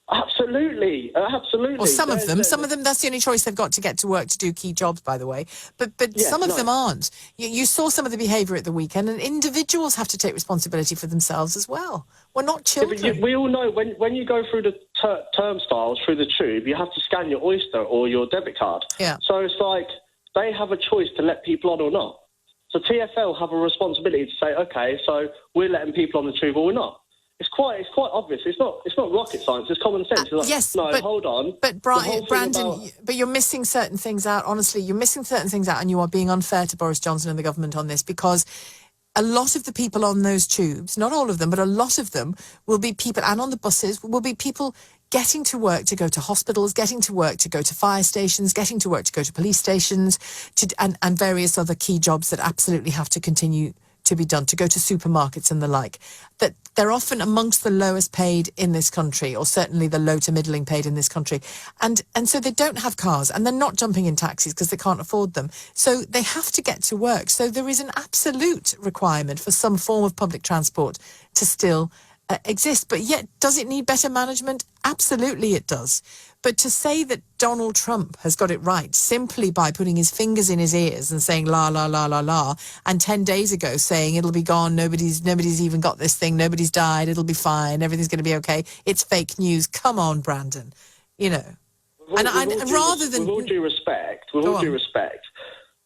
Absolutely. Well, some of them, that's the only choice they've got to get to work to do key jobs, by the way. But some of them aren't. You saw some of the behaviour at the weekend, and individuals have to take responsibility for themselves as well. We're not children. Yeah, but we all know when you go through the turnstiles through the tube, you have to scan your Oyster or your debit card. Yeah. So it's like they have a choice to let people on or not. So TfL have a responsibility to say, okay, so we're letting people on the tube or we're not. It's quite obvious. It's not rocket science. It's common sense. It's like, yes, no, hold on. But Brandon, but you're missing certain things out. Honestly, you're missing certain things out, and you are being unfair to Boris Johnson and the government on this, because a lot of the people on those tubes, not all of them, but a lot of them will be people, and on the buses will be people getting to work to go to hospitals, getting to work to go to fire stations, getting to work to go to police stations, and various other key jobs that absolutely have to continue to be done, to go to supermarkets and the like, that they're often amongst the lowest paid in this country, or certainly the low to middling paid in this country. And so they don't have cars, and they're not jumping in taxis because they can't afford them. So they have to get to work. So there is an absolute requirement for some form of public transport to still exist. But yet, does it need better management? Absolutely it does. But to say that Donald Trump has got it right simply by putting his fingers in his ears and saying la, la, la, la, la, and 10 days ago saying it'll be gone, nobody's even got this thing, nobody's died, it'll be fine, everything's going to be okay, it's fake news. Come on, Brandon. You know. With all due respect,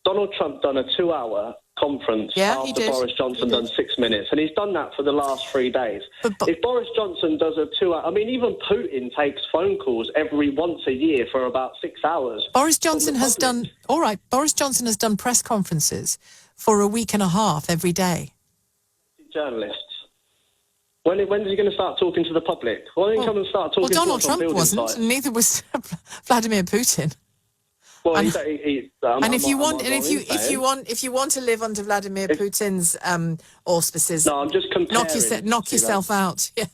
Donald Trump done a 2-hour conference after Boris Johnson done 6 minutes, and he's done that for the last 3 days. If Boris Johnson does a 2-hour, I mean, even Putin takes phone calls once a year for about 6 hours. Boris Johnson has done press conferences for a week and a half every day. Journalists. When is he going to start talking to the public? Why don't he come and start talking to Donald us on Trump building wasn't, sites? and neither was Vladimir Putin. Well, if you want to live under Vladimir Putin's auspices, no, I'm just comparing. knock yourself out. Yeah.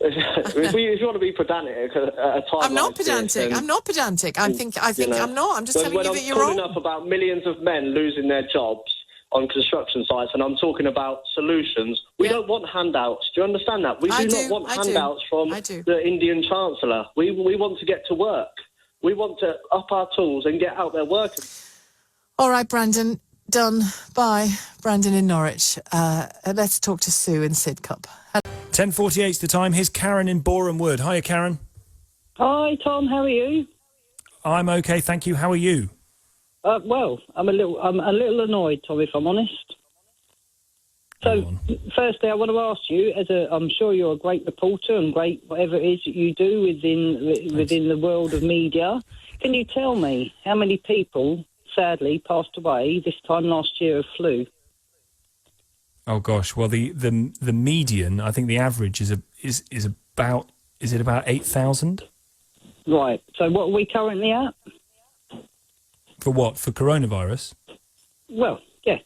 if you want to be pedantic, at a time I'm not pedantic. I'm not pedantic. I think I'm not. I'm just telling you that you're wrong. When I'm talking up about millions of men losing their jobs on construction sites, and I'm talking about solutions, we don't want handouts. Do you understand that? We do not want handouts from the Indian Chancellor. We want to get to work. We want to up our tools and get out there working. All right, Brandon. Done. Bye. Brandon in Norwich. Let's talk to Sue in Sidcup. 10:48's the time. Here's Karen in Boreham Wood. Hiya, Karen. Hi, Tom. How are you? I'm okay, thank you. How are you? Well, I'm a little annoyed, Tom, if I'm honest. So, firstly, I want to ask you, I'm sure you're a great reporter and great whatever it is that you do within the world of media. Can you tell me how many people, sadly, passed away this time last year of flu? Oh gosh, well the median, I think the average is about 8,000? Right. So what are we currently at? For what? For coronavirus? Well, yeah.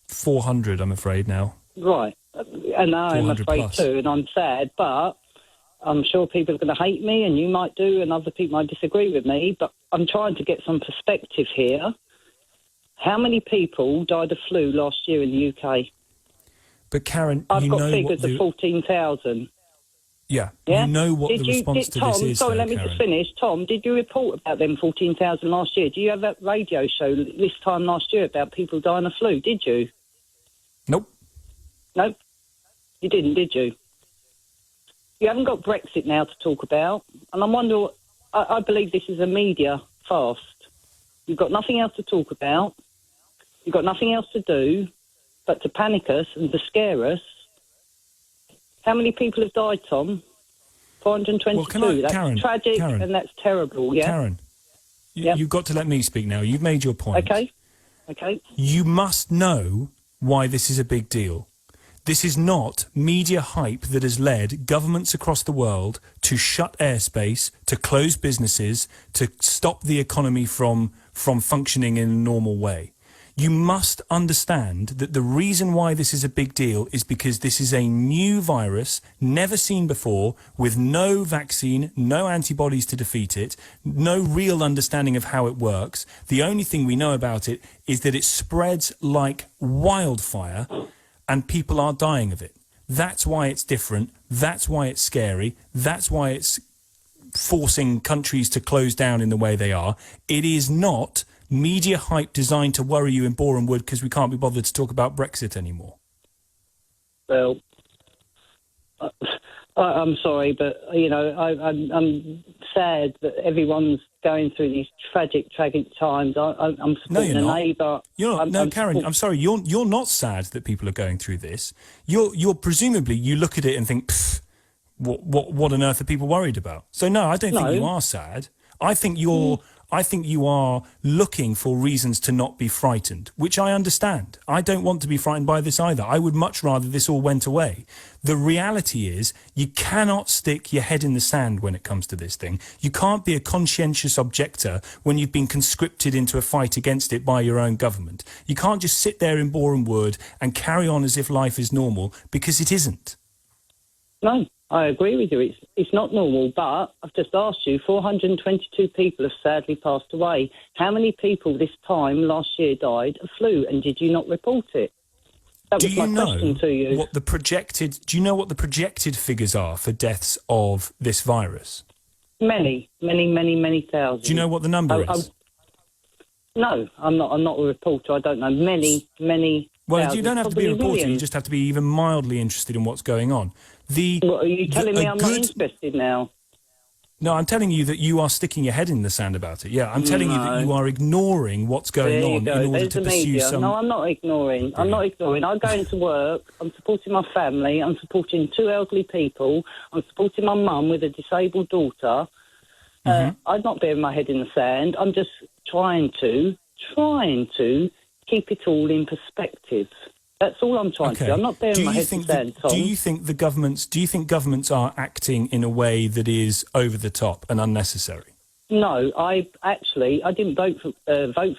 400, I'm afraid, now. Right. And I'm 400 afraid plus. too, and I'm sad, but I'm sure people are going to hate me, and you might do, and other people might disagree with me, but I'm trying to get some perspective here. How many people died of flu last year in the UK? But Karen, I've got know figures what of 14,000. Yeah, Yeah? you know what the response to Tom, this is, sorry, though, let me Karen. just finish. Tom, did you report about them 14,000 last year? Do you have that radio show this time last year about people dying of flu? Did you? Nope. Nope. You didn't, did you? You haven't got Brexit now to talk about, and I'm wondering, I believe this is a media fast. You've got nothing else to talk about. You've got nothing else to do but to panic us and to scare us. How many people have died, Tom? 422. Well, can I, that's Karen, tragic Karen, and that's terrible, yeah? Karen, you've got to let me speak now. You've made your point. Okay. You must know why this is a big deal. This is not media hype that has led governments across the world to shut airspace, to close businesses, to stop the economy from functioning in a normal way. You must understand that the reason why this is a big deal is because this is a new virus, never seen before, with no vaccine, no antibodies to defeat it, no real understanding of how it works. The only thing we know about it is that it spreads like wildfire and people are dying of it. That's why it's different. That's why it's scary. That's why it's forcing countries to close down in the way they are. It is not media hype designed to worry you in Boreham Wood because we can't be bothered to talk about Brexit anymore. Well, I'm sorry, but, you know, I'm sad that everyone's going through these tragic times. I'm supporting a neighbour. Karen, I'm sorry, you're not sad that people are going through this. You're presumably, you look at it and think, what on earth are people worried about? So no, I don't think you are sad. I think you are looking for reasons to not be frightened, which I understand. I don't want to be frightened by this either. I would much rather this all went away. The reality is you cannot stick your head in the sand when it comes to this thing. You can't be a conscientious objector when you've been conscripted into a fight against it by your own government. You can't just sit there in Boreham Wood and carry on as if life is normal, because it isn't. No, I agree with you. It's not normal, but I've just asked you, 422 people have sadly passed away. How many people this time last year died of flu, and did you not report it? That was my question to you. Do you know what the projected figures are for deaths of this virus? Many thousands. Do you know what the number is? No, I'm not a reporter. I don't know. Many Well, thousands, you don't have to be a reporter. You just have to be even mildly interested in what's going on. What, are you telling me I'm not interested now? No, I'm telling you that you are sticking your head in the sand about it. Yeah, I'm telling you that you are ignoring what's going on in order to pursue some... No, I'm not ignoring. I'm not ignoring. I'm going to work. I'm supporting my family. I'm supporting 2 elderly people. I'm supporting my mum with a disabled daughter. I'm not burying my head in the sand. I'm just trying to keep it all in perspective. That's all I'm trying to do. I'm not burying my head in the sand, Tom. Do you think governments are acting in a way that is over the top and unnecessary? No, I didn't vote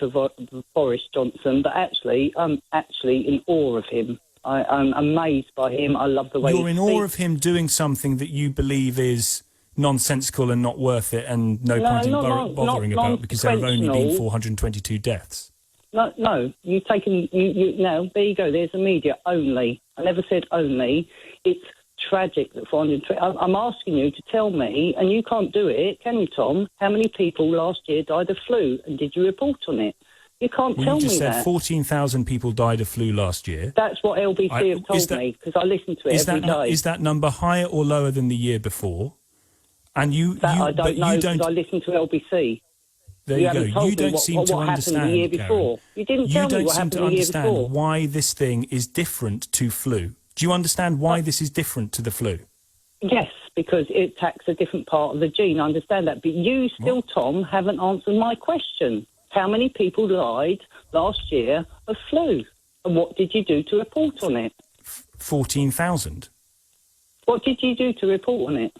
for Boris Johnson, but I'm actually in awe of him. I'm amazed by him. I love the way You're in awe of him doing something that you believe is nonsensical and not worth it, and no point in bothering about, because there have only been 422 deaths. No, you've taken... Now, there you go, there's the media, only. I never said only. It's tragic that 420... I'm asking you to tell me, and you can't do it, can you, Tom? How many people last year died of flu, and did you report on it? You can't tell me that. You just said 14,000 people died of flu last year. That's what LBC have told me, because I listen to it every day. Is that number higher or lower than the year before? And I don't know, because I listen to LBC. There you go. You don't seem to understand, the year before. You didn't tell me what happened the year before. You don't seem to understand why this thing is different to flu. Do you understand why this is different to the flu? Yes, because it attacks a different part of the gene. I understand that. But you still, Tom, haven't answered my question. How many people died last year of flu? And what did you do to report on it? 14,000. What did you do to report on it?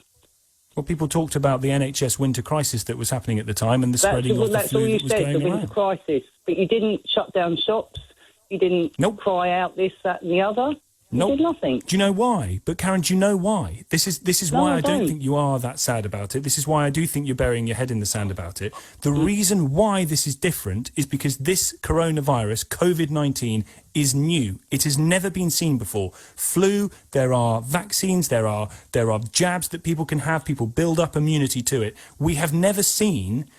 Well, people talked about the NHS winter crisis that was happening at the time and the spreading of the flu that was going around. That's all you said, the winter crisis. But you didn't shut down shops. You didn't cry out this, that and the other. You did nothing. Do you know why? But, Karen, do you know why? This is why I don't think you are that sad about it. This is why I do think you're burying your head in the sand about it. The reason why this is different is because this coronavirus, COVID-19, is new. It has never been seen before. Flu, there are vaccines, there are jabs that people can have. People build up immunity to it. We have never seen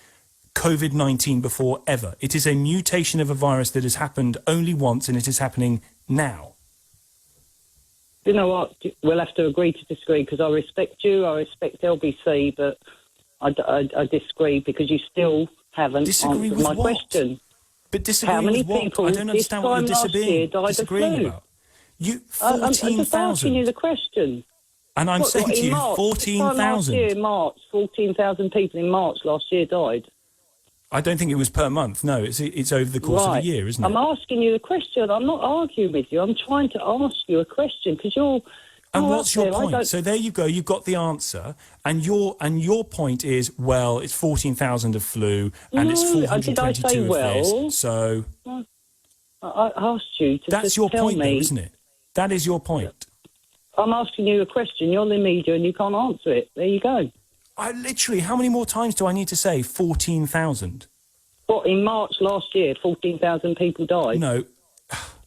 COVID-19 before, ever. It is a mutation of a virus that has happened only once, and it is happening now. You know what? We'll have to agree to disagree, because I respect you, I respect LBC, but I disagree because you still haven't answered my question. But disagree How many with what? people I don't understand what you're disagreeing about. You, 14,000. I'm just asking you the question. And I'm saying to you, 14,000. Last year, March, 14,000 people in March last year died. I don't think it was per month. No, it's over the course of a year, isn't it? I'm asking you the question. I'm not arguing with you. I'm trying to ask you a question because you're. And what's your point? So there you go. You've got the answer, and your point is, well, it's 14,000 of flu, and it's 422 of this. So I asked you to. That's your point, though, isn't it? That is your point. I'm asking you a question. You're the media, and you can't answer it. There you go. I literally, how many more times do I need to say 14,000? What, in March last year, 14,000 people died? No,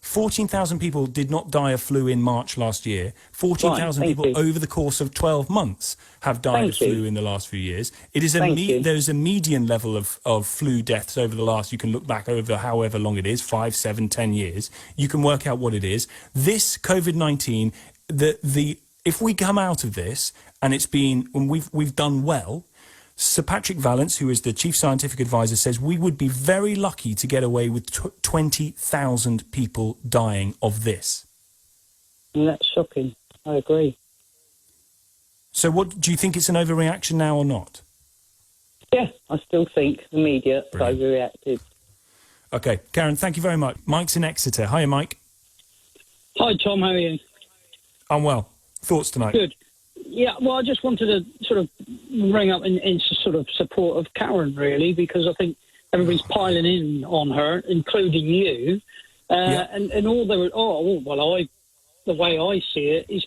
14,000 people did not die of flu in March last year. 14,000 people over the course of 12 months have died of flu in the last few years. It is there's a median level of flu deaths over the last, you can look back over however long it is, 5, 7, 10 years. You can work out what it is. This COVID-19, if we come out of this, and it's been, and we've done well, Sir Patrick Vallance, who is the chief scientific advisor, says we would be very lucky to get away with 20,000 people dying of this. And that's shocking. I agree. So what, do you think it's an overreaction now or not? Yeah, I still think the media has overreacted. Okay, Karen, thank you very much. Mike's in Exeter. Hiya, Mike. Hi, Tom. How are you? I'm well. Thoughts tonight? Good. Yeah, well, I just wanted to sort of ring up in sort of support of Karen, really, because I think everybody's piling in on her, including you. And all the the way I see it is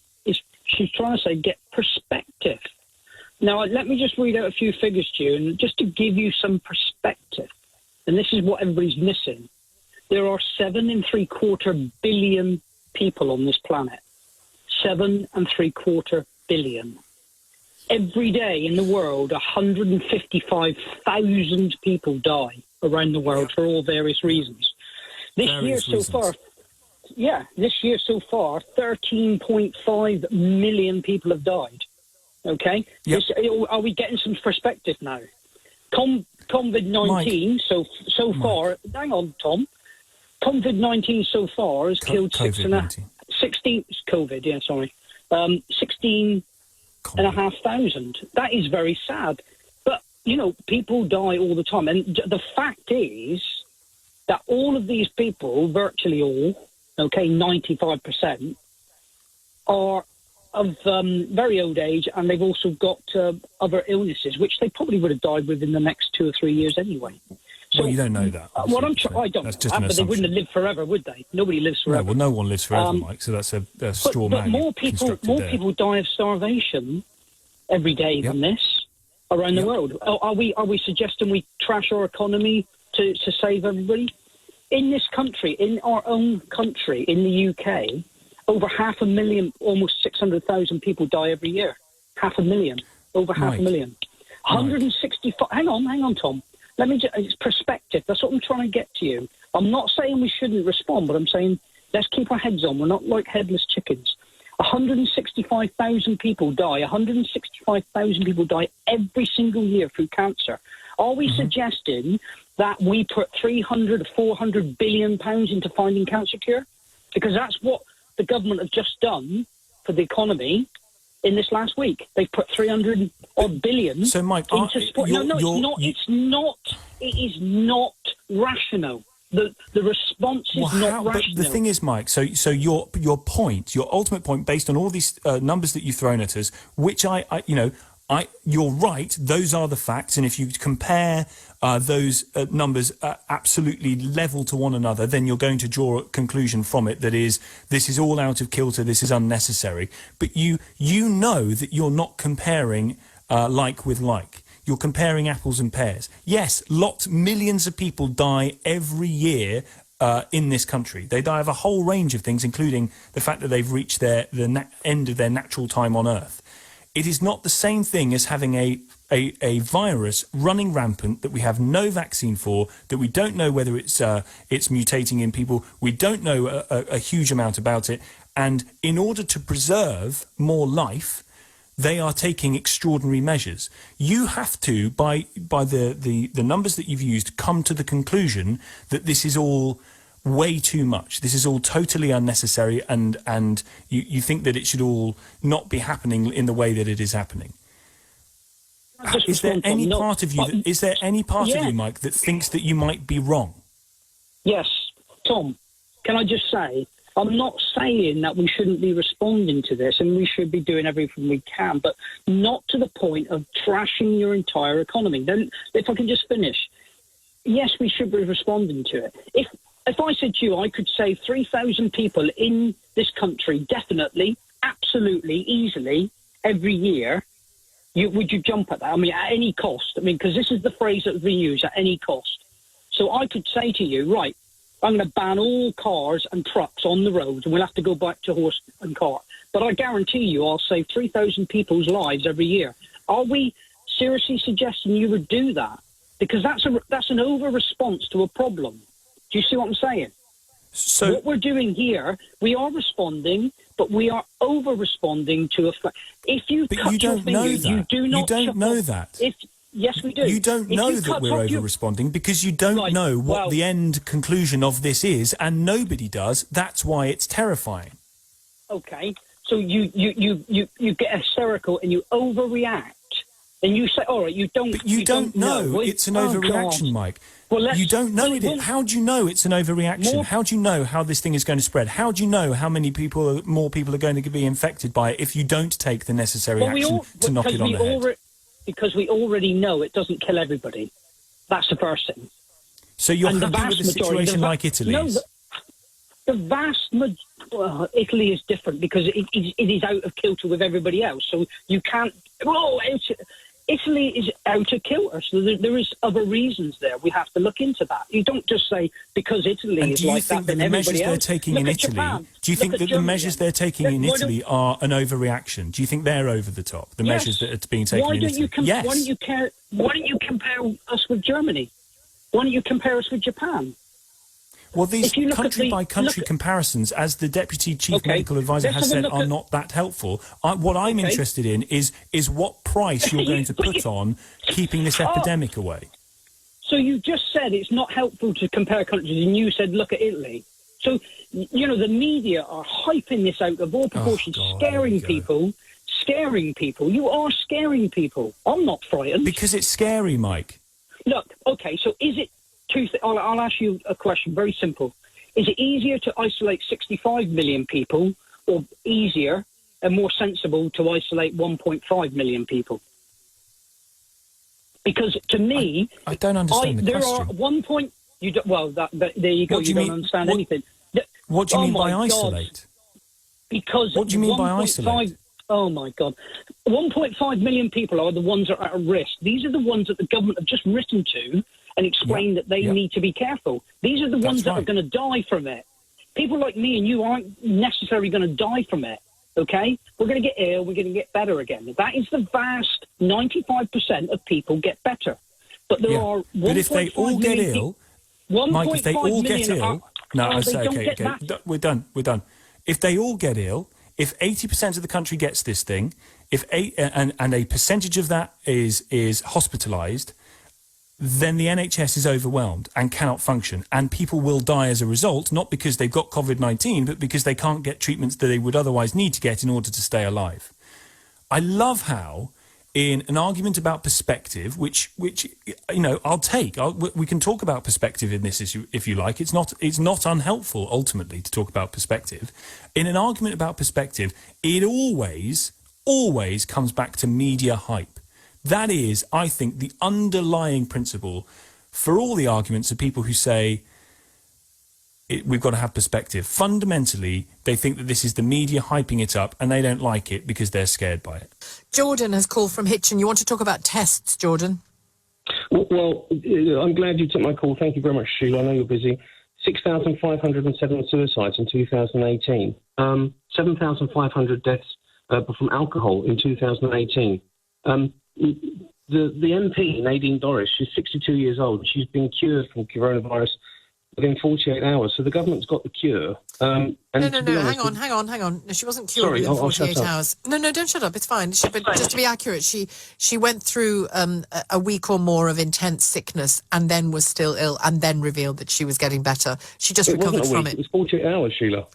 she's trying to say get perspective. Now, let me just read out a few figures to you, and just to give you some perspective. And this is what everybody's missing. There are 7.75 billion people on this planet. 7.75 billion. Every day in the world, 155,000 people die around the world for all various reasons. This year so far, 13.5 million people have died. Okay? Yep. Are we getting some perspective now? COVID-19 so far, hang on, Tom. COVID-19 so far has killed 16,500. That is very sad. But, people die all the time. And the fact is that all of these people, virtually all, 95%, are of very old age, and they've also got other illnesses, which they probably would have died with in the next 2 or 3 years anyway. So, well, you don't know that. I don't know that, but they wouldn't have lived forever, would they? Nobody lives forever. No, well, no one lives forever, Mike, so that's a straw man. But more people die of starvation every day than this around the world. Are we suggesting we trash our economy to save everybody? In this country, in our own country, in the UK, over 500,000, almost 600,000 people die every year. 500,000, over 500,000. 165. Hang on, Tom. Let me just, it's perspective. That's what I'm trying to get to you. I'm not saying we shouldn't respond, but I'm saying let's keep our heads on. We're not like headless chickens. 165,000 people die. 165,000 people die every single year through cancer. Are we suggesting that we put 300, 400 billion pounds into finding cancer cure? Because that's what the government have just done for the economy in this last week. They've put 300 odd billion so, Mike, into sport. It is not rational. The response is not rational. But the thing is, Mike, so your ultimate point, based on all these numbers that you've thrown at us, which I You're right, those are the facts, and if you compare those numbers absolutely level to one another, then you're going to draw a conclusion from it that is, this is all out of kilter, this is unnecessary. But you know that you're not comparing like with like. You're comparing apples and pears. Yes, millions of people die every year in this country. They die of a whole range of things, including the fact that they've reached the end of their natural time on Earth. It is not the same thing as having a virus running rampant that we have no vaccine for, that we don't know whether it's mutating in people. We don't know a huge amount about it. And in order to preserve more life, they are taking extraordinary measures. You have to, by the numbers that you've used, come to the conclusion that this is all way too much. This is all totally unnecessary, and you think that it should all not be happening in the way that it is happening. Is there any part of you Mike, that thinks that you might be wrong? Yes. Tom, can I just say, I'm not saying that we shouldn't be responding to this and we should be doing everything we can, but not to the point of trashing your entire economy. Then, if I can just finish, yes, we should be responding to it. If I said to you I could save 3,000 people in this country, definitely, absolutely, easily, every year, would you jump at that? I mean, at any cost. I mean, because this is the phrase that's been used, at any cost. So I could say to you, right, I'm going to ban all cars and trucks on the roads, and we'll have to go back to horse and cart. But I guarantee you I'll save 3,000 people's lives every year. Are we seriously suggesting you would do that? Because that's an over-response to a problem. Do you see what I'm saying? So what we're doing here, we are responding, but we are over-responding to a fact. If you cut your finger, you do not... You don't know that. Yes, we do. You don't know that we're over-responding because you don't know what the end conclusion of this is, and nobody does. That's why it's terrifying. Okay, so you get hysterical and you overreact, and you say, all right, you don't... But you don't know it's an overreaction, Mike. Well, you don't know it. How do you know it's an overreaction? How do you know how this thing is going to spread? How do you know how many more people are going to be infected by it if you don't take the necessary action to knock it on the head? Because we already know it doesn't kill everybody. That's the first thing. So you're happy with a situation like Italy's? No, the vast majority... Well, Italy is different because it is out of kilter with everybody else. So you can't... Oh, Italy is out of kilter. So there is other reasons there. We have to look into that. You don't just say because Italy is like that, then everybody else... Do you think that the measures they're taking in Italy are an overreaction? Do you think they're over the top? The measures that are being taken in Italy? Yes. Why don't you compare us with Germany? Why don't you compare us with Japan? Well, these country-by-country comparisons, as the Deputy Chief Medical Advisor has said, are not that helpful. What I'm interested in is what price you're going to put on keeping this epidemic away. So you just said it's not helpful to compare countries, and you said, look at Italy. So, the media are hyping this out of all proportion, scaring people. You are scaring people. I'm not frightened. Because it's scary, Mike. Look, okay, so is it... I'll ask you a question, very simple. Is it easier to isolate 65 million people or easier and more sensible to isolate 1.5 million people? Because to me... I don't understand the question. There are 1 point... there you go, you don't understand anything. What do you mean by isolate? Because... What do you mean by isolate? Oh, my God. 1.5 million people are the ones that are at risk. These are the ones that the government have just written to and explained that they need to be careful. These are the ones that are going to die from it. People like me and you aren't necessarily going to die from it, okay? We're going to get ill, we're going to get better again. That is the vast 95% of people get better. But there are 1.5 But if they all get ill, Mike, if they all get ill... No, I say, okay, we're done. If they all get ill, if 80% of the country gets this thing, and a percentage of that is hospitalised, then the NHS is overwhelmed and cannot function, and people will die as a result, not because they've got COVID-19, but because they can't get treatments that they would otherwise need to get in order to stay alive. I love how, in an argument about perspective, which I'll take. We can talk about perspective in this issue if you like. It's not unhelpful ultimately to talk about perspective. In an argument about perspective, it always comes back to media hype. That is, I think, the underlying principle for all the arguments of people who say we've got to have perspective. Fundamentally, they think that this is the media hyping it up and they don't like it because they're scared by it. Jordan has called from Hitchin. You want to talk about tests, Jordan? Well, I'm glad you took my call. Thank you very much, Sheila. I know you're busy. 6,507 suicides in 2018. 7,500 deaths from alcohol in 2018. The MP, Nadine Dorries, she's 62 years old. She's been cured from coronavirus within 48 hours. So the government's got the cure. No, hang on. No, she wasn't cured within 48 hours. No, don't shut up. It's fine. But just to be accurate, she went through a week or more of intense sickness and then was still ill and then revealed that she was getting better. She just recovered from it. It was 48 hours, Sheila.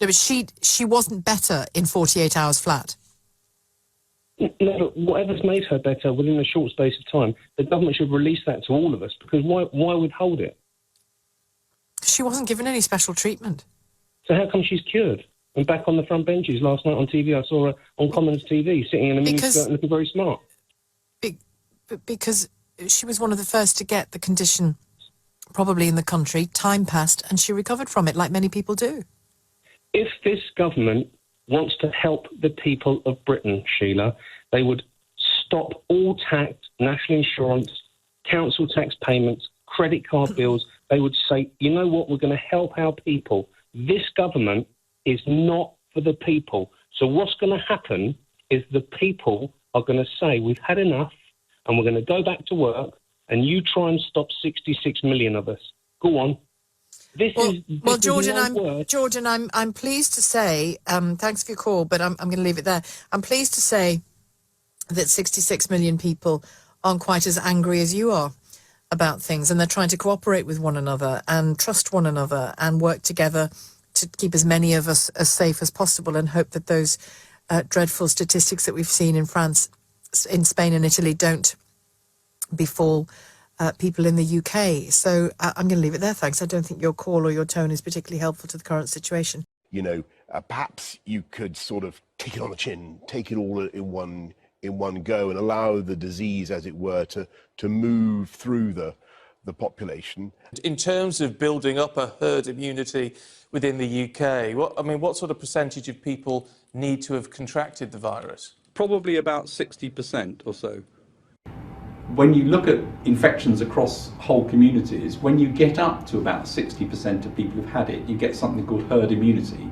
No, but she wasn't better in 48 hours flat. No, but whatever's made her better within a short space of time, the government should release that to all of us, because why withhold it? She wasn't given any special treatment. So how come she's cured and back on the front benches? Last night on TV, I saw her on Commons TV sitting in a miniskirt and looking very smart. Because she was one of the first to get the condition, probably in the country. Time passed and she recovered from it, like many people do. If this government wants to help the people of Britain, Sheila, they would stop all tax, national insurance, council tax payments, credit card bills. They would say, you know what, we're going to help our people. This government is not for the people. So what's going to happen is the people are going to say, we've had enough and we're going to go back to work, and you try and stop 66 million of us. Go on. Jordan, I'm pleased to say, thanks for your call, but I'm going to leave it there. I'm pleased to say that 66 million people aren't quite as angry as you are about things, and they're trying to cooperate with one another and trust one another and work together to keep as many of us as safe as possible, and hope that those dreadful statistics that we've seen in France, in Spain and Italy don't befall people in the UK. So I'm going to leave it there, thanks. I don't think your call or your tone is particularly helpful to the current situation. You know, perhaps you could sort of take it on the chin, take it all in one go, and allow the disease, as it were, to move through the population. In terms of building up a herd immunity within the UK, what sort of percentage of people need to have contracted the virus? Probably about 60% or so. When you look at infections across whole communities, when you get up to about 60% of people who've had it, you get something called herd immunity.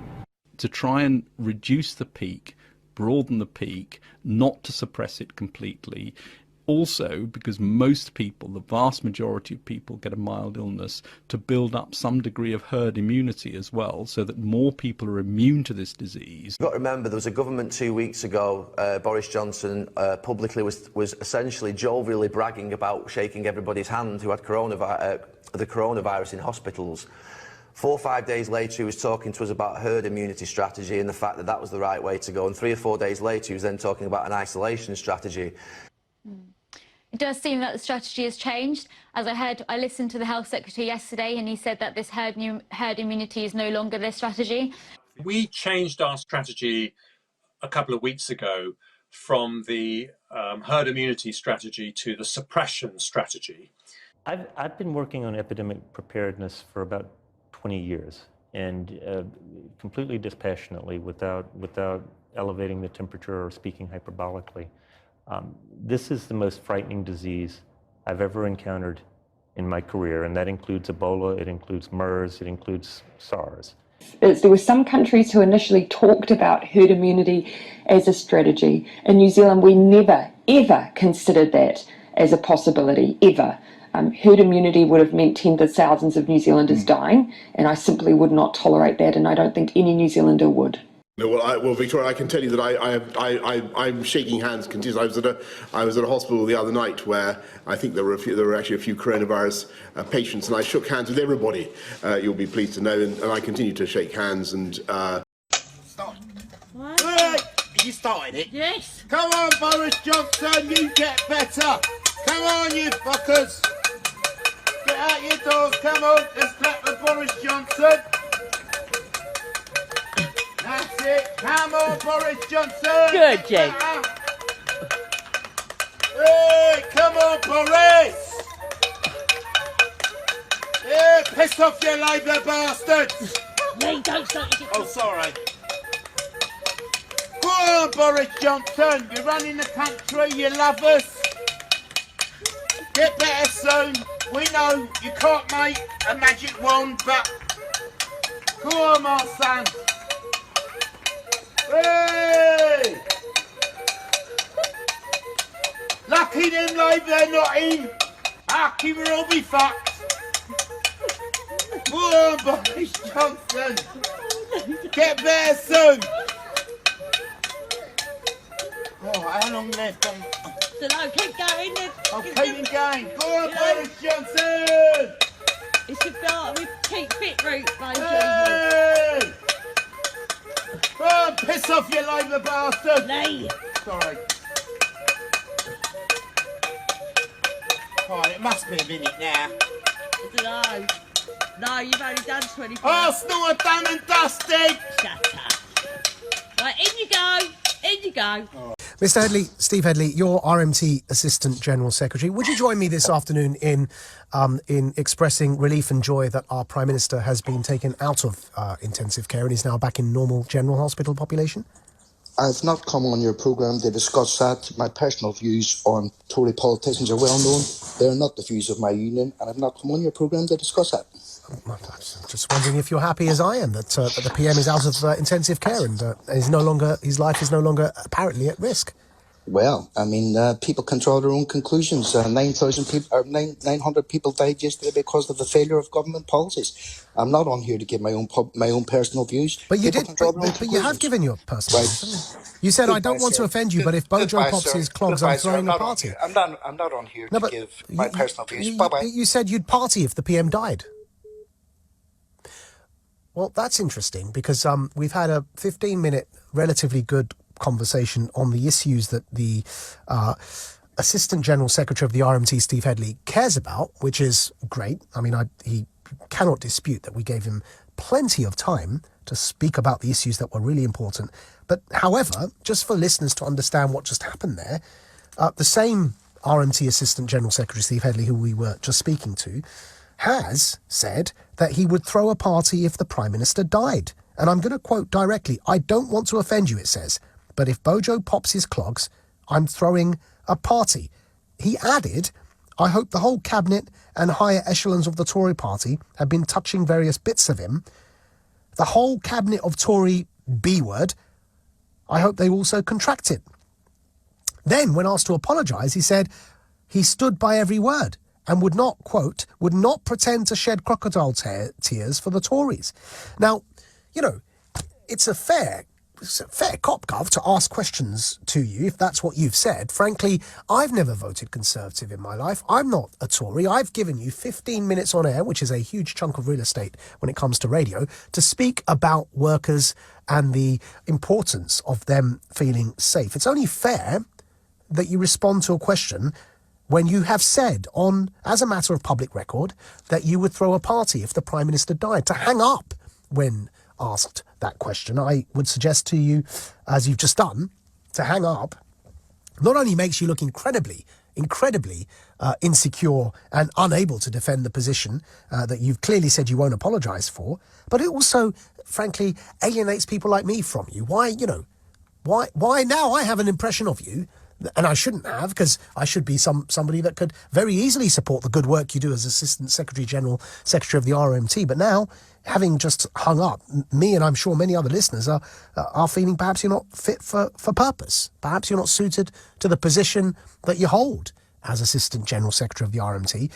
To try and reduce the peak, broaden the peak, not to suppress it completely. Also, because most people, the vast majority of people, get a mild illness, to build up some degree of herd immunity as well, so that more people are immune to this disease. You've got to remember, there was a government 2 weeks ago, Boris Johnson publicly was essentially jovially bragging about shaking everybody's hand who had the coronavirus in hospitals. 4 or 5 days later, he was talking to us about herd immunity strategy and the fact that that was the right way to go. And 3 or 4 days later, he was then talking about an isolation strategy. It does seem that the strategy has changed. As I listened to the Health Secretary yesterday, and he said that this herd immunity is no longer their strategy. We changed our strategy a couple of weeks ago from the herd immunity strategy to the suppression strategy. I've been working on epidemic preparedness for about 20 years, and completely dispassionately, without elevating the temperature or speaking hyperbolically. This is the most frightening disease I've ever encountered in my career, and that includes Ebola, it includes MERS, it includes SARS. There were some countries who initially talked about herd immunity as a strategy. In New Zealand, we never, ever considered that as a possibility, ever. Herd immunity would have meant tens of thousands of New Zealanders dying, and I simply would not tolerate that, and I don't think any New Zealander would. No, well, Victoria, I can tell you that I'm shaking hands continuously. I was at a hospital the other night where I think there were actually a few coronavirus patients, and I shook hands with everybody. You'll be pleased to know, and I continue to shake hands. And Stop. What? Hey, you started it. Yes. Come on, Boris Johnson, you get better. Come on, you fuckers. Get out your doors. Come on, let's clap for Boris Johnson. That's it. Come on, Boris Johnson. Good, Jake. Boris! Yeah, piss off, you Labour bastards! Lee, don't stop. Oh, sorry. Go on, Boris Johnson. You're running the country. You love us. Get better soon. We know you can't make a magic wand, but go on, my son. Hey! Lucky them Labour they're not in. Lucky we'll all be fucked. Go on, Boris Johnson. Get better soon. Oh, how long left? No, keep going. I'll keep it going. Go on, Boris Johnson. It should start with keep fit route, by Hey! Go on, piss off, you Labour bastard. Lee. Sorry. Oh, it must be a minute now. I don't know. No, you've only done 25. Arsenal are done and dusted. Shut up. Right, in you go. In you go. Oh. Mr. Headley, Steve Headley, you're RMT Assistant General Secretary. Would you join me this afternoon in expressing relief and joy that our Prime Minister has been taken out of intensive care and is now back in normal general hospital population? I've not come on your programme to discuss that. My personal views on Tory politicians are well known. They're not the views of my union, and I've not come on your programme to discuss that. I'm just wondering if you're happy as I am that the PM is out of intensive care and is no longer, his life is no longer apparently at risk. Well, I mean, people can draw their own conclusions. 9,000 people, or 900 people died yesterday because of the failure of government policies. I'm not on here to give my own personal views. But you did. But you have given your personal views. You said I don't want to offend you, but if Bojo pops his clogs, I'm throwing a party. I'm not on here to give my personal views. Bye bye. You said you'd party if the PM died. Well, that's interesting because we've had a 15-minute, relatively good conversation on the issues that the Assistant General Secretary of the RMT, Steve Headley, cares about, which is great. I mean, he cannot dispute that we gave him plenty of time to speak about the issues that were really important. But however, just for listeners to understand what just happened there, the same RMT Assistant General Secretary, Steve Headley, who we were just speaking to, has said that he would throw a party if the Prime Minister died. And I'm going to quote directly, I don't want to offend you, it says, but if Bojo pops his clogs, I'm throwing a party. He added, I hope the whole cabinet and higher echelons of the Tory party have been touching various bits of him. The whole cabinet of Tory B-word, I hope they also contract it. Then, when asked to apologise, he said he stood by every word and would not, quote, would not pretend to shed crocodile tears for the Tories. Now, you know, it's a fair cop, Gov, to ask questions to you, if that's what you've said. Frankly, I've never voted Conservative in my life. I'm not a Tory. I've given you 15 minutes on air, which is a huge chunk of real estate when it comes to radio, to speak about workers and the importance of them feeling safe. It's only fair that you respond to a question when you have said on, as a matter of public record, that you would throw a party if the Prime Minister died. To hang up when asked that question, I would suggest to you, as you've just done, to hang up not only makes you look incredibly insecure and unable to defend the position that you've clearly said you won't apologise for, but it also, frankly, alienates people like me from you. Why now I have an impression of you, and I shouldn't have, because I should be somebody that could very easily support the good work you do as Assistant Secretary General, Secretary of the RMT. But now, having just hung up, me and I'm sure many other listeners are feeling perhaps you're not fit for purpose. Perhaps you're not suited to the position that you hold as Assistant General Secretary of the RMT.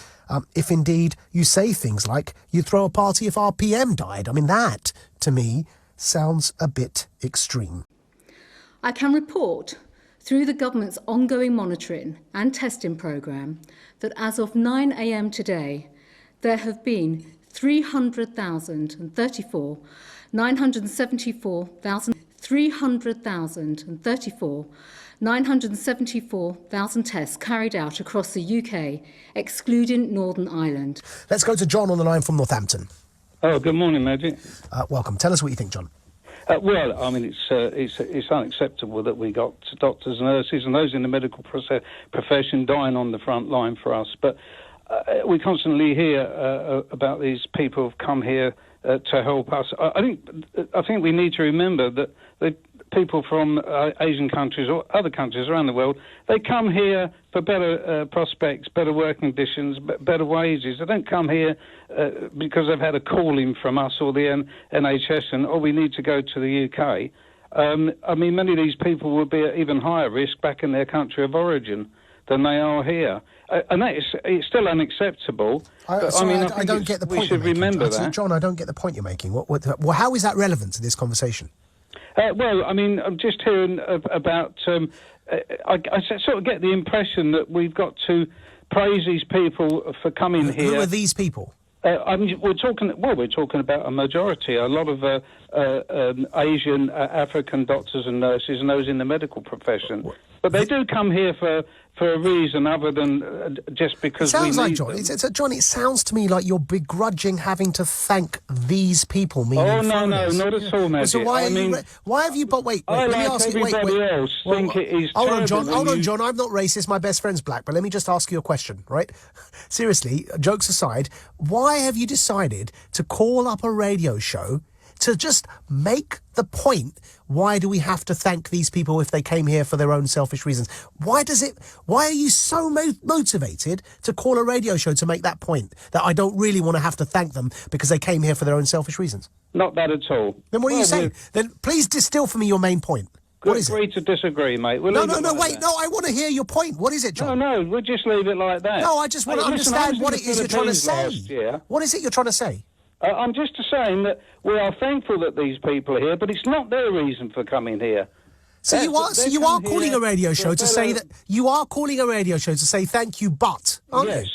If indeed you say things like, you'd throw a party if our PM died. I mean, that, to me, sounds a bit extreme. I can report, through the government's ongoing monitoring and testing programme, that as of 9 a.m. today, there have been 300,034 tests carried out across the UK, excluding Northern Ireland. Let's go to John on the line from Northampton. Oh, good morning, Maajid. Welcome. Tell us what you think, John. Well, I mean, it's unacceptable that we got doctors, nurses, and those in the medical profession dying on the front line for us. But we constantly hear about these people who've come here to help us. I think we need to remember that the people from Asian countries or other countries around the world, they come here for better prospects, better working conditions, better wages. They don't come here because they've had a calling from us or the NHS and, we need to go to the UK. I mean, many of these people will be at even higher risk back in their country of origin than they are here. And it's still unacceptable. I don't get the point. We should remember that. John, I don't get the point you're making. How is that relevant to this conversation? Well, I mean, I'm just hearing about... I sort of get the impression that we've got to praise these people for coming here. Who are these people? We're talking about a majority, a lot of Asian, African doctors and nurses and those in the medical profession. But they do come here for a reason other than just because we need them. John, it sounds to me like you're begrudging having to thank these people. No, not at all, Maajid. So why have you... But wait, let me ask you... Hold on, John. I'm not racist. My best friend's black. But let me just ask you a question, right? Seriously, jokes aside, why have you decided to call up a radio show to just make the point? Why do we have to thank these people if they came here for their own selfish reasons? Why are you so motivated to call a radio show to make that point, that I don't really want to have to thank them because they came here for their own selfish reasons? Not that at all. Then what are you saying? Then please distill for me your main point. What is it? Agree to disagree, mate. No, I want to hear your point. What is it, John? No, we'll just leave it like that. No, I just want to understand what it is you're trying to say. What is it you're trying to say? I'm just saying that we are thankful that these people are here, but it's not their reason for coming here. So you are calling a radio show to say that you are calling a radio show to say thank you, but aren't you?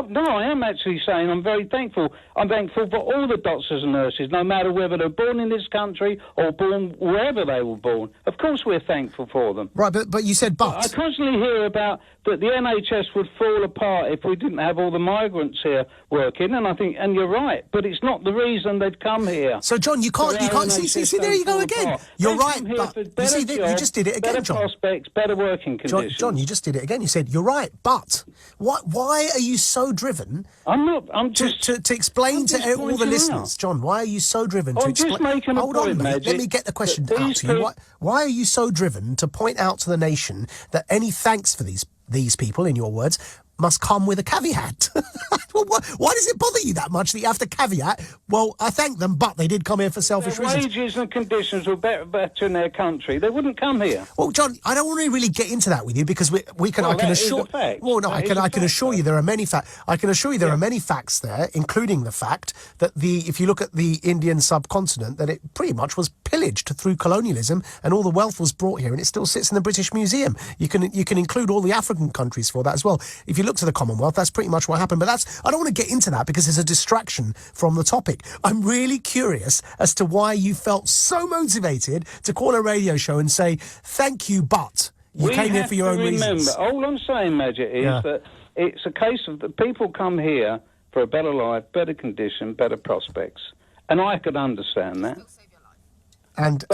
No, I am actually saying I'm very thankful. I'm thankful for all the doctors and nurses, no matter whether they're born in this country or born wherever they were born. Of course we're thankful for them. Right, but you said but. I constantly hear about that the NHS would fall apart if we didn't have all the migrants here working, and you're right, but it's not the reason they'd come here. So, John, you can't see, there you go again. You're right, but you see, you just did it again, John. Better prospects, better working conditions. John, you just did it again. You said, you're right, but why are you so driven to explain to all the listeners? John, why are you so driven to explain? Just making a point, Let me get the question out to you. Why are you so driven to point out to the nation that any thanks for these people, in your words, must come with a caveat? Why does it bother you that much that you have to caveat? Well, I thank them, but they did come here for selfish reasons. Wages and conditions were better in their country. They wouldn't come here. Well, John, I don't want to really get into that with you because I can assure you there are many facts. I can assure you there are many facts there, including the fact that if you look at the Indian subcontinent, that it pretty much was pillaged through colonialism, and all the wealth was brought here, and it still sits in the British Museum. You can include all the African countries for that as well. If you look to the Commonwealth, that's pretty much what happened. But I don't want to get into that because it's a distraction from the topic. I'm really curious as to why you felt so motivated to call a radio show and say, thank you, but you came here for your own reasons. All I'm saying, Maajid, is that it's a case of the people come here for a better life, better condition, better prospects. And I could understand that. And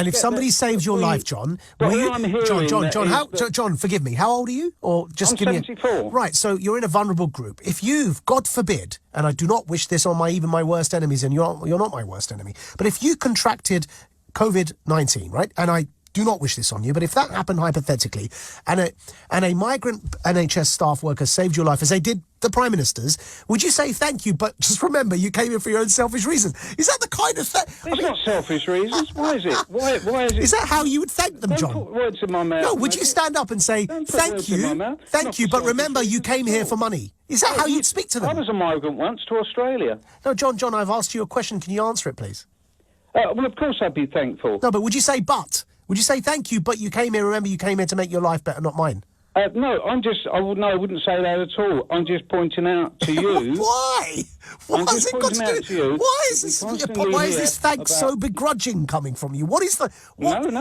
if somebody saves your life, John, John, forgive me. How old are you? Or just give 74. me. Right. So you're in a vulnerable group. If you've, God forbid, and I do not wish this on even my worst enemies, and you're not my worst enemy, but if you contracted COVID-19, right, and I do not wish this on you, but if that happened hypothetically, and a migrant NHS staff worker saved your life, as they did the Prime Minister's, would you say thank you, but just remember you came here for your own selfish reasons? Is that the kind of thing? It's not selfish reasons. Why is it? Why is it? Is that how you would thank them, John? Don't put words in my mouth. No, would you stand up and say thank you, but remember you came here for money? Is that how you'd speak to them? I was a migrant once to Australia. No, John, I've asked you a question. Can you answer it, please? Well, of course I'd be thankful. No, but would you say but? Would you say thank you, but you came here, remember you came here to make your life better, not mine? No, I wouldn't say that at all. I'm just pointing out to you. Why? What has it got to do? Why is this thanks so begrudging coming from you? What is the... No, I don't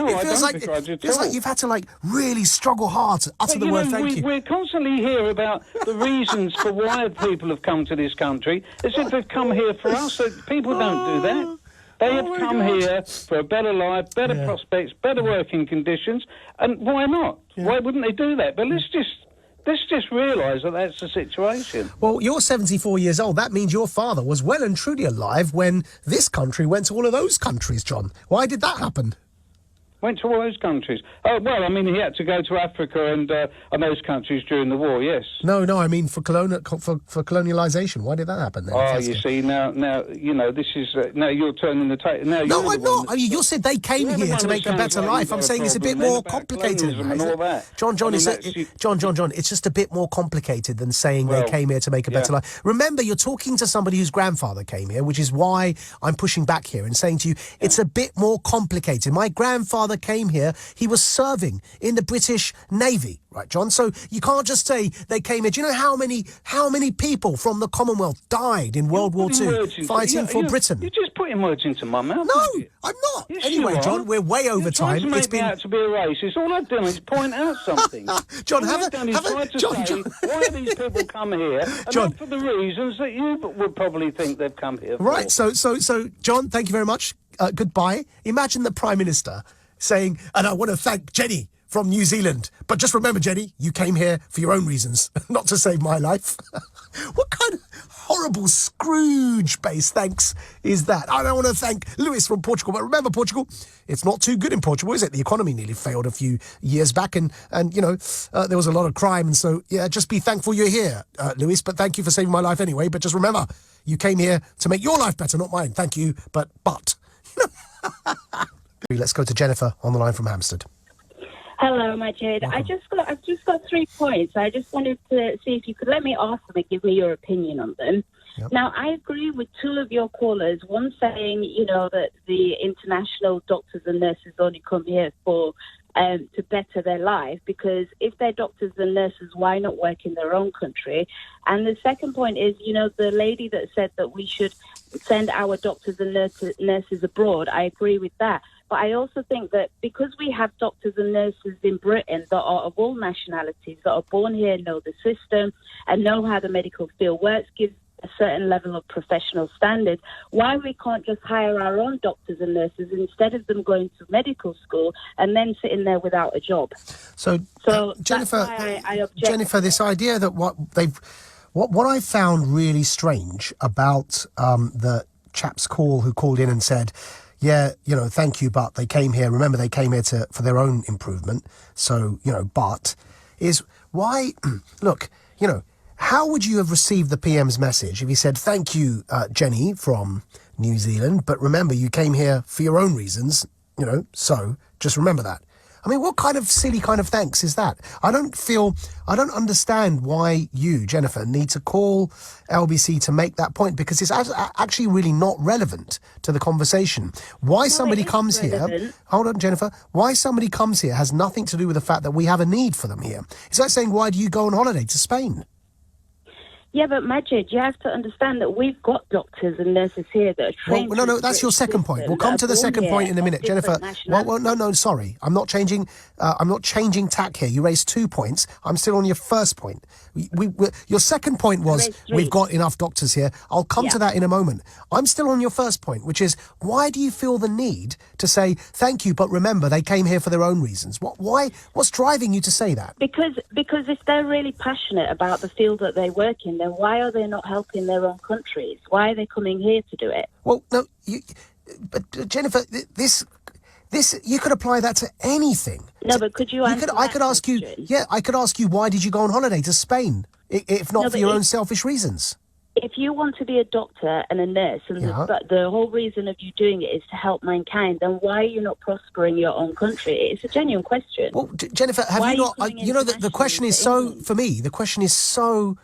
begrudge at all. It feels like you've had to, really struggle hard to utter the word thank you. We constantly hear about the reasons for why people have come to this country, as if they've come here for us. So people don't do that. They have come here for a better life, better prospects, better working conditions, and why not? Why wouldn't they do that? But let's just realise that that's the situation. Well, you're 74 years old. That means your father was well and truly alive when this country went to all of those countries, John. Why did that happen? Went to all those countries. Oh, well, I mean, he had to go to Africa and those countries during the war, yes. No, I mean for colonialisation. Why did that happen then? Oh, you see, now, you know, this is... now you're turning the tape. No, I'm not. I mean, you said they came here to make a better life. I'm saying it's a bit more complicated than that. John, it's just a bit more complicated than saying they came here to make a better life. Remember, you're talking to somebody whose grandfather came here, which is why I'm pushing back here and saying to you, it's a bit more complicated. My grandfather came here, he was serving in the British Navy, right, John? So you can't just say they came here. Do you know how many people from the Commonwealth died in World War II fighting for Britain? You're just putting words into my mouth. No, I'm not. Yes, anyway, John, we're way over time. It's been out to be a racist. All I've done is point out something. John, why do these people come here? And not for the reasons that you would probably think they've come here for. Right. So, John, thank you very much. Goodbye. Imagine the Prime Minister saying, and I want to thank Jenny from New Zealand. But just remember, Jenny, you came here for your own reasons, not to save my life. What kind of horrible Scrooge-based thanks is that? I don't want to thank Lewis from Portugal, but remember, Portugal, it's not too good in Portugal, is it? The economy nearly failed a few years back, and you know, there was a lot of crime, and so, yeah, just be thankful you're here, Lewis, but thank you for saving my life anyway. But just remember, you came here to make your life better, not mine. Thank you, but. Let's go to Jennifer on the line from Hampstead. Hello, Maajid. I've just got 3 points. I just wanted to see if you could let me ask them and give me your opinion on them. Yep. Now, I agree with 2 of your callers. One saying, you know, that the international doctors and nurses only come here for to better their life, because if they're doctors and nurses, why not work in their own country? And the second point is, you know, the lady that said that we should send our doctors and nurses abroad, I agree with that. But I also think that because we have doctors and nurses in Britain that are of all nationalities, that are born here, know the system and know how the medical field works, gives a certain level of professional standard, why we can't just hire our own doctors and nurses instead of them going to medical school and then sitting there without a job. So Jennifer, that's why I object. Jennifer, this idea that what I found really strange about the chap's call who called in and said, yeah, you know, thank you, but they came here. Remember, they came here for their own improvement. So, you know, but is why, look, you know, how would you have received the PM's message if he said, thank you, Jenny from New Zealand, but remember, you came here for your own reasons, you know, so just remember that. I mean, what kind of silly kind of thanks is that? I don't understand why you, Jennifer, need to call LBC to make that point, because it's actually really not relevant to the conversation. Why somebody comes here... Hold on, Jennifer. Why somebody comes here has nothing to do with the fact that we have a need for them here. It's like saying, why do you go on holiday to Spain? Yeah, but Maajid, you have to understand that we've got doctors and nurses here that are trained... Well, no, that's your second point. We'll come to the second point in a minute, Jennifer. No, sorry. I'm not changing tack here. You raised 2 points. I'm still on your first point. Your second point was we've got enough doctors here. I'll come to that in a moment. I'm still on your first point, which is why do you feel the need to say thank you, but remember they came here for their own reasons? What's driving you to say that? Because if they're really passionate about the field that they work in, then why are they not helping their own countries? Why are they coming here to do it? Well, no, but Jennifer, this you could apply that to anything. No, but could you answer I could ask you. Yeah, I could ask you, why did you go on holiday to Spain, if not for your own selfish reasons? If you want to be a doctor and a nurse, and the whole reason of you doing it is to help mankind, then why are you not prospering your own country? It's a genuine question. Well, Jennifer, have you not? You know, the question is so. For me, the question is so.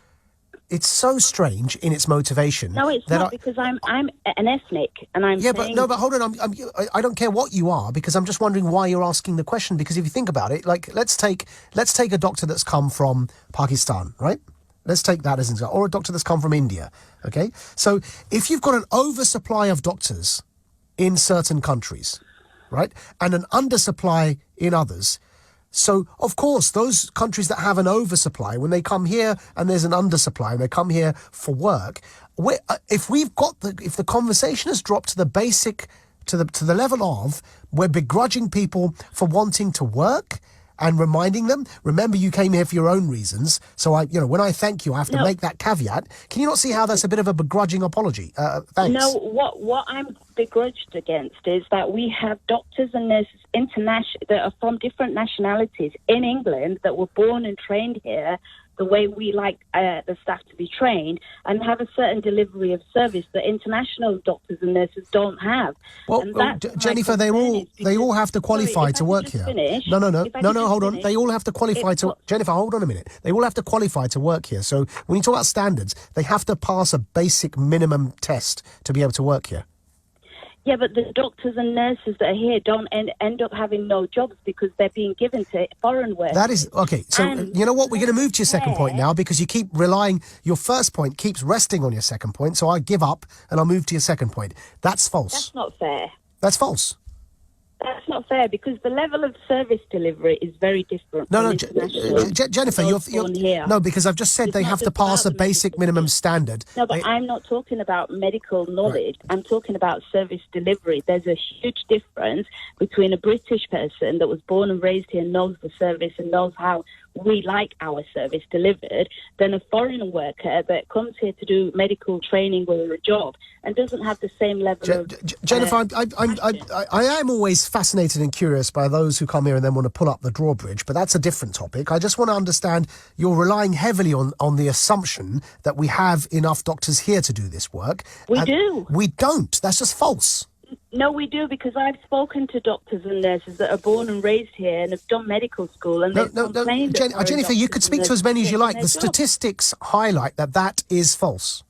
It's so strange in its motivation. No, it's not, because I'm an ethnic, and I'm but hold on. I don't care what you are, because I'm just wondering why you're asking the question. Because if you think about it, like let's take a doctor that's come from Pakistan, right? Let's take that as an example, or a doctor that's come from India. Okay, so if you've got an oversupply of doctors in certain countries, right, and an undersupply in others. So, of course, those countries that have an oversupply, when they come here and there's an undersupply and they come here for work, if the conversation has dropped to the basic to the level of we're begrudging people for wanting to work and reminding them, remember you came here for your own reasons. So when I thank you, I have to make that caveat. Can you not see how that's a bit of a begrudging apology? Thanks. No, what I'm begrudged against is that we have doctors and nurses that are from different nationalities in England that were born and trained here the way we like the staff to be trained, and have a certain delivery of service that international doctors and nurses don't have. Well, Jennifer, they all have to qualify to work here. No, hold on. They all have to qualify to... Jennifer, hold on a minute. They all have to qualify to work here. So when you talk about standards, they have to pass a basic minimum test to be able to work here. Yeah, but the doctors and nurses that are here don't end up having no jobs because they're being given to foreign workers. That is... Okay, so you know what? We're going to move to your second point now because you keep relying... Your first point keeps resting on your second point, so I give up and I'll move to your second point. That's false. That's not fair. That's false. That's not fair because the level of service delivery is very different. No, Jennifer, you're no, because I've just said they have to pass a basic minimum standard. No, but I'm not talking about medical knowledge. Right. I'm talking about service delivery. There's a huge difference between a British person that was born and raised here, knows the service and knows how we like our service delivered, than a foreign worker that comes here to do medical training or a job and doesn't have the same level of... Jennifer, I am always fascinated and curious by those who come here and then want to pull up the drawbridge, but that's a different topic. I just want to understand, you're relying heavily on the assumption that we have enough doctors here to do this work. We do. We don't. That's just false. No, we do, because I've spoken to doctors and nurses that are born and raised here and have done medical school, and they've complained. Jennifer, you could speak to as many as you like. The statistics highlight that is false.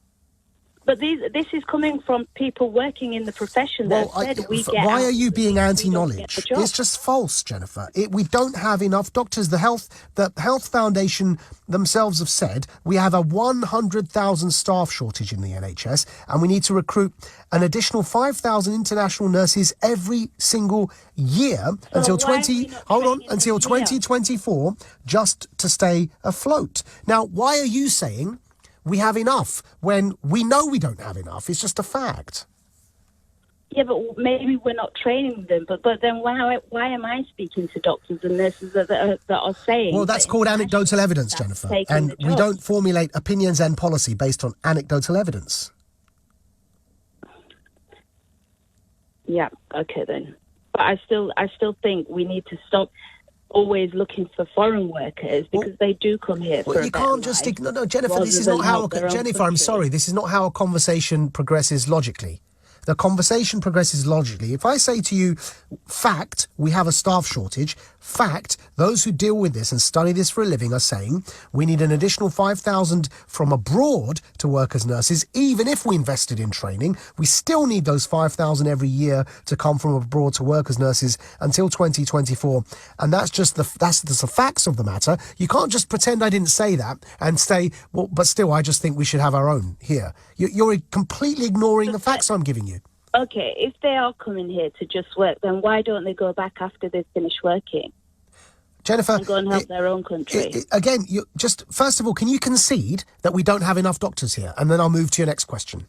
But this is coming from people working in the profession that have said we get... Why are you being anti-knowledge? It's just false, Jennifer. We don't have enough doctors. The Health Foundation themselves have said we have a 100,000 staff shortage in the NHS, and we need to recruit an additional 5,000 international nurses every single year until 2024, just to stay afloat. Now, why are you saying we have enough when we know we don't have enough? It's just a fact. Yeah, but maybe we're not training them. But then why am I speaking to doctors and nurses that are saying... Well, that's called anecdotal evidence, Jennifer. And we don't formulate opinions and policy based on anecdotal evidence. Yeah, okay then. But I still think we need to stop always looking for foreign workers, because they do come here for you can't just ignore... No, Jennifer, this is not how... Jennifer, I'm sorry, this is not how a conversation progresses logically. The conversation progresses logically. If I say to you, fact, we have a staff shortage, fact, those who deal with this and study this for a living are saying we need an additional 5,000 from abroad to work as nurses. Even if we invested in training, we still need those 5,000 every year to come from abroad to work as nurses until 2024. And that's just the facts of the matter. You can't just pretend I didn't say that and say, well, but still, I just think we should have our own here. You're completely ignoring the facts I'm giving you. Okay, if they are coming here to just work, then why don't they go back after they've finished working? Jennifer, and go and help their own country. Again, first of all, can you concede that we don't have enough doctors here? And then I'll move to your next question.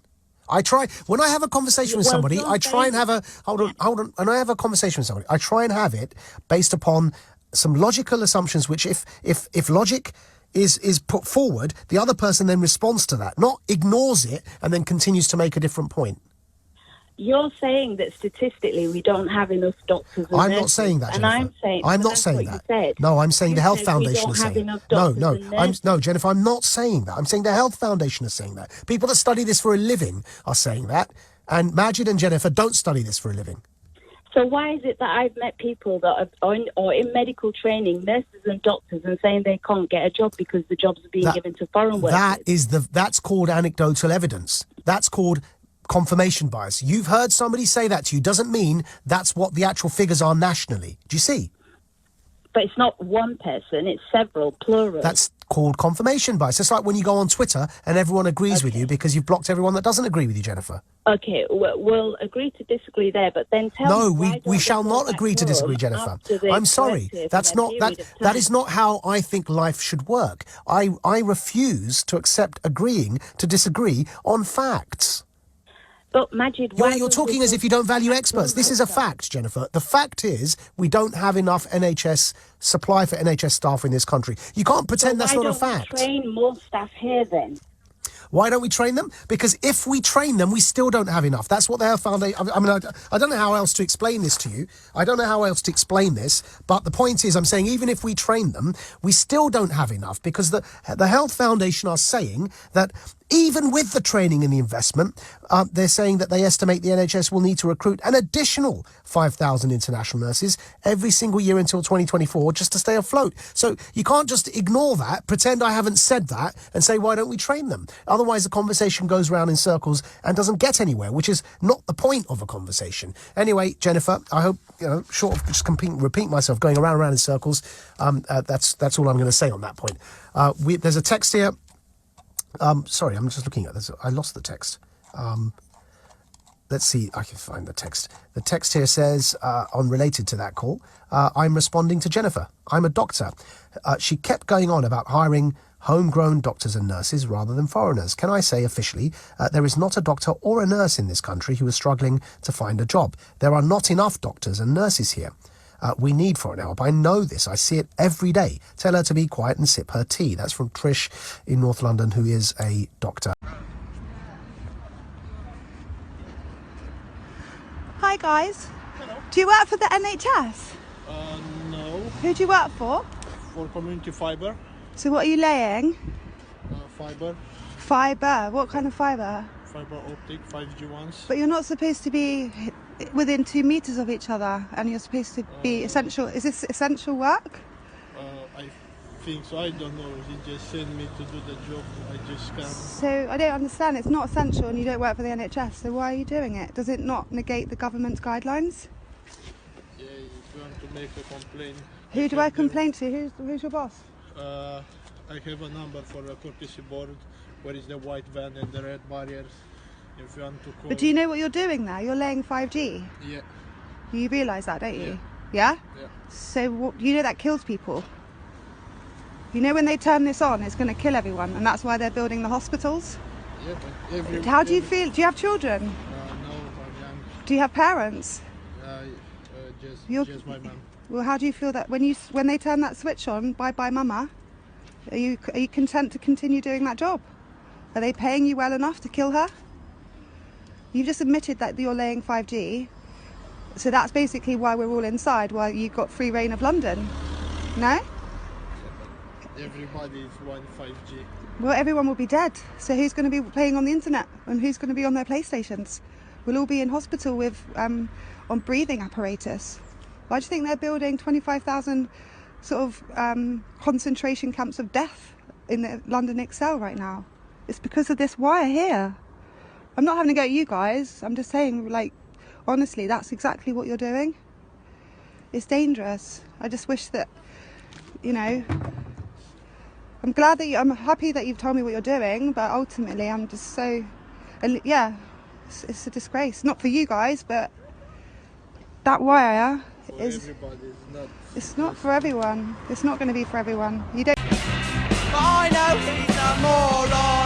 When I have a conversation with somebody, I try and have hold on. When I have a conversation with somebody, I try and have it based upon some logical assumptions, which if logic is put forward, the other person then responds to that, not ignores it and then continues to make a different point. You're saying that statistically we don't have enough doctors and I'm nurses, not saying that, Jennifer. And I'm not saying that. No, I'm saying the Health Foundation is saying that. No, Jennifer, I'm not saying that. I'm saying the Health Foundation is saying that. People that study this for a living are saying that. And Maajid and Jennifer don't study this for a living. So why is it that I've met people that are in medical training, nurses and doctors, and saying they can't get a job because the jobs are being given to foreign workers? That's called anecdotal evidence. That's called confirmation bias. You've heard somebody say that to you, doesn't mean that's what the actual figures are nationally. Do you see? But it's not one person, it's several, plural. That's called confirmation bias. It's like when you go on Twitter and everyone agrees with you because you've blocked everyone that doesn't agree with you, Jennifer. Okay, we'll agree to disagree there, but then tell me... No, we shall not agree to disagree, Jennifer. I'm sorry. That is not how I think life should work. I refuse to accept agreeing to disagree on facts. But Maajid, you're talking as if you don't value experts. This is a fact, Jennifer. The fact is we don't have enough NHS supply for NHS staff in this country. You can't pretend that's not a fact. Why don't we train more staff here then? Why don't we train them? Because if we train them, we still don't have enough. That's what the Health Foundation... I mean, I don't know how else to explain this to you. I don't know how else to explain this. But the point is, I'm saying even if we train them, we still don't have enough because the Health Foundation are saying that even with the training and the investment, they're saying that they estimate the NHS will need to recruit an additional 5,000 international nurses every single year until 2024 just to stay afloat. So you can't just ignore that, pretend I haven't said that, and say, why don't we train them? Otherwise, the conversation goes round in circles and doesn't get anywhere, which is not the point of a conversation. Anyway, Jennifer, I hope, short of just repeat myself, going around and around in circles, that's all I'm going to say on that point. There's a text here. Sorry, I'm just looking at this. I lost the text. Let's see, I can find the text. The text here says, unrelated to that call, I'm responding to Jennifer. I'm a doctor. She kept going on about hiring homegrown doctors and nurses rather than foreigners. Can I say officially, there is not a doctor or a nurse in this country who is struggling to find a job. There are not enough doctors and nurses here. We need foreign help. I know this. I see it every day. Tell her to be quiet and sip her tea. That's from Trish in North London, who is a doctor. Hi guys. Hello. Do you work for the NHS? No. Who do you work for? For Community Fibre. So what are you laying? Fibre. Fibre? What kind of fibre? Fibre optic, 5G ones. But you're not supposed to be within 2 meters of each other, and you're supposed to be essential. Is this essential work? I think so. I don't know. He just sent me to do the job. I just can't. So I don't understand. It's not essential, and you don't work for the NHS. So why are you doing it? Does it not negate the government's guidelines? Yeah, if you want to make a complaint. Who do I complain to? Who's your boss? I have a number for a courtesy board. Where is the white van and the red barriers? If you want to call. But do you know what you're doing there? You're laying 5G. Yeah. You realise that, don't you? Yeah? Yeah. So you know that kills people. You know when they turn this on, it's going to kill everyone, and that's why they're building the hospitals. Yeah, but how do you feel? Do you have children? No, I'm young. Do you have parents? Just my mum. Well, how do you feel that when they turn that switch on, bye bye mama? Are you content to continue doing that job? Are they paying you well enough to kill her? You've just admitted that you're laying 5G, so that's basically why we're all inside, why you've got free reign of London. No? Everybody is on 5G. Well, everyone will be dead, so who's going to be playing on the internet and who's going to be on their PlayStations? We'll all be in hospital with on breathing apparatus. Why do you think they're building 25,000 sort of concentration camps of death in the London Excel right now? It's because of this wire here. I'm not having to go at you guys. I'm just saying, like, honestly, that's exactly what you're doing. It's dangerous. I just wish that, I'm glad that I'm happy that you've told me what you're doing, but ultimately I'm just so, yeah, it's a disgrace. Not for you guys, but that wire is, it's not for everyone. It's not going to be for everyone. You don't. But I know he's a moron.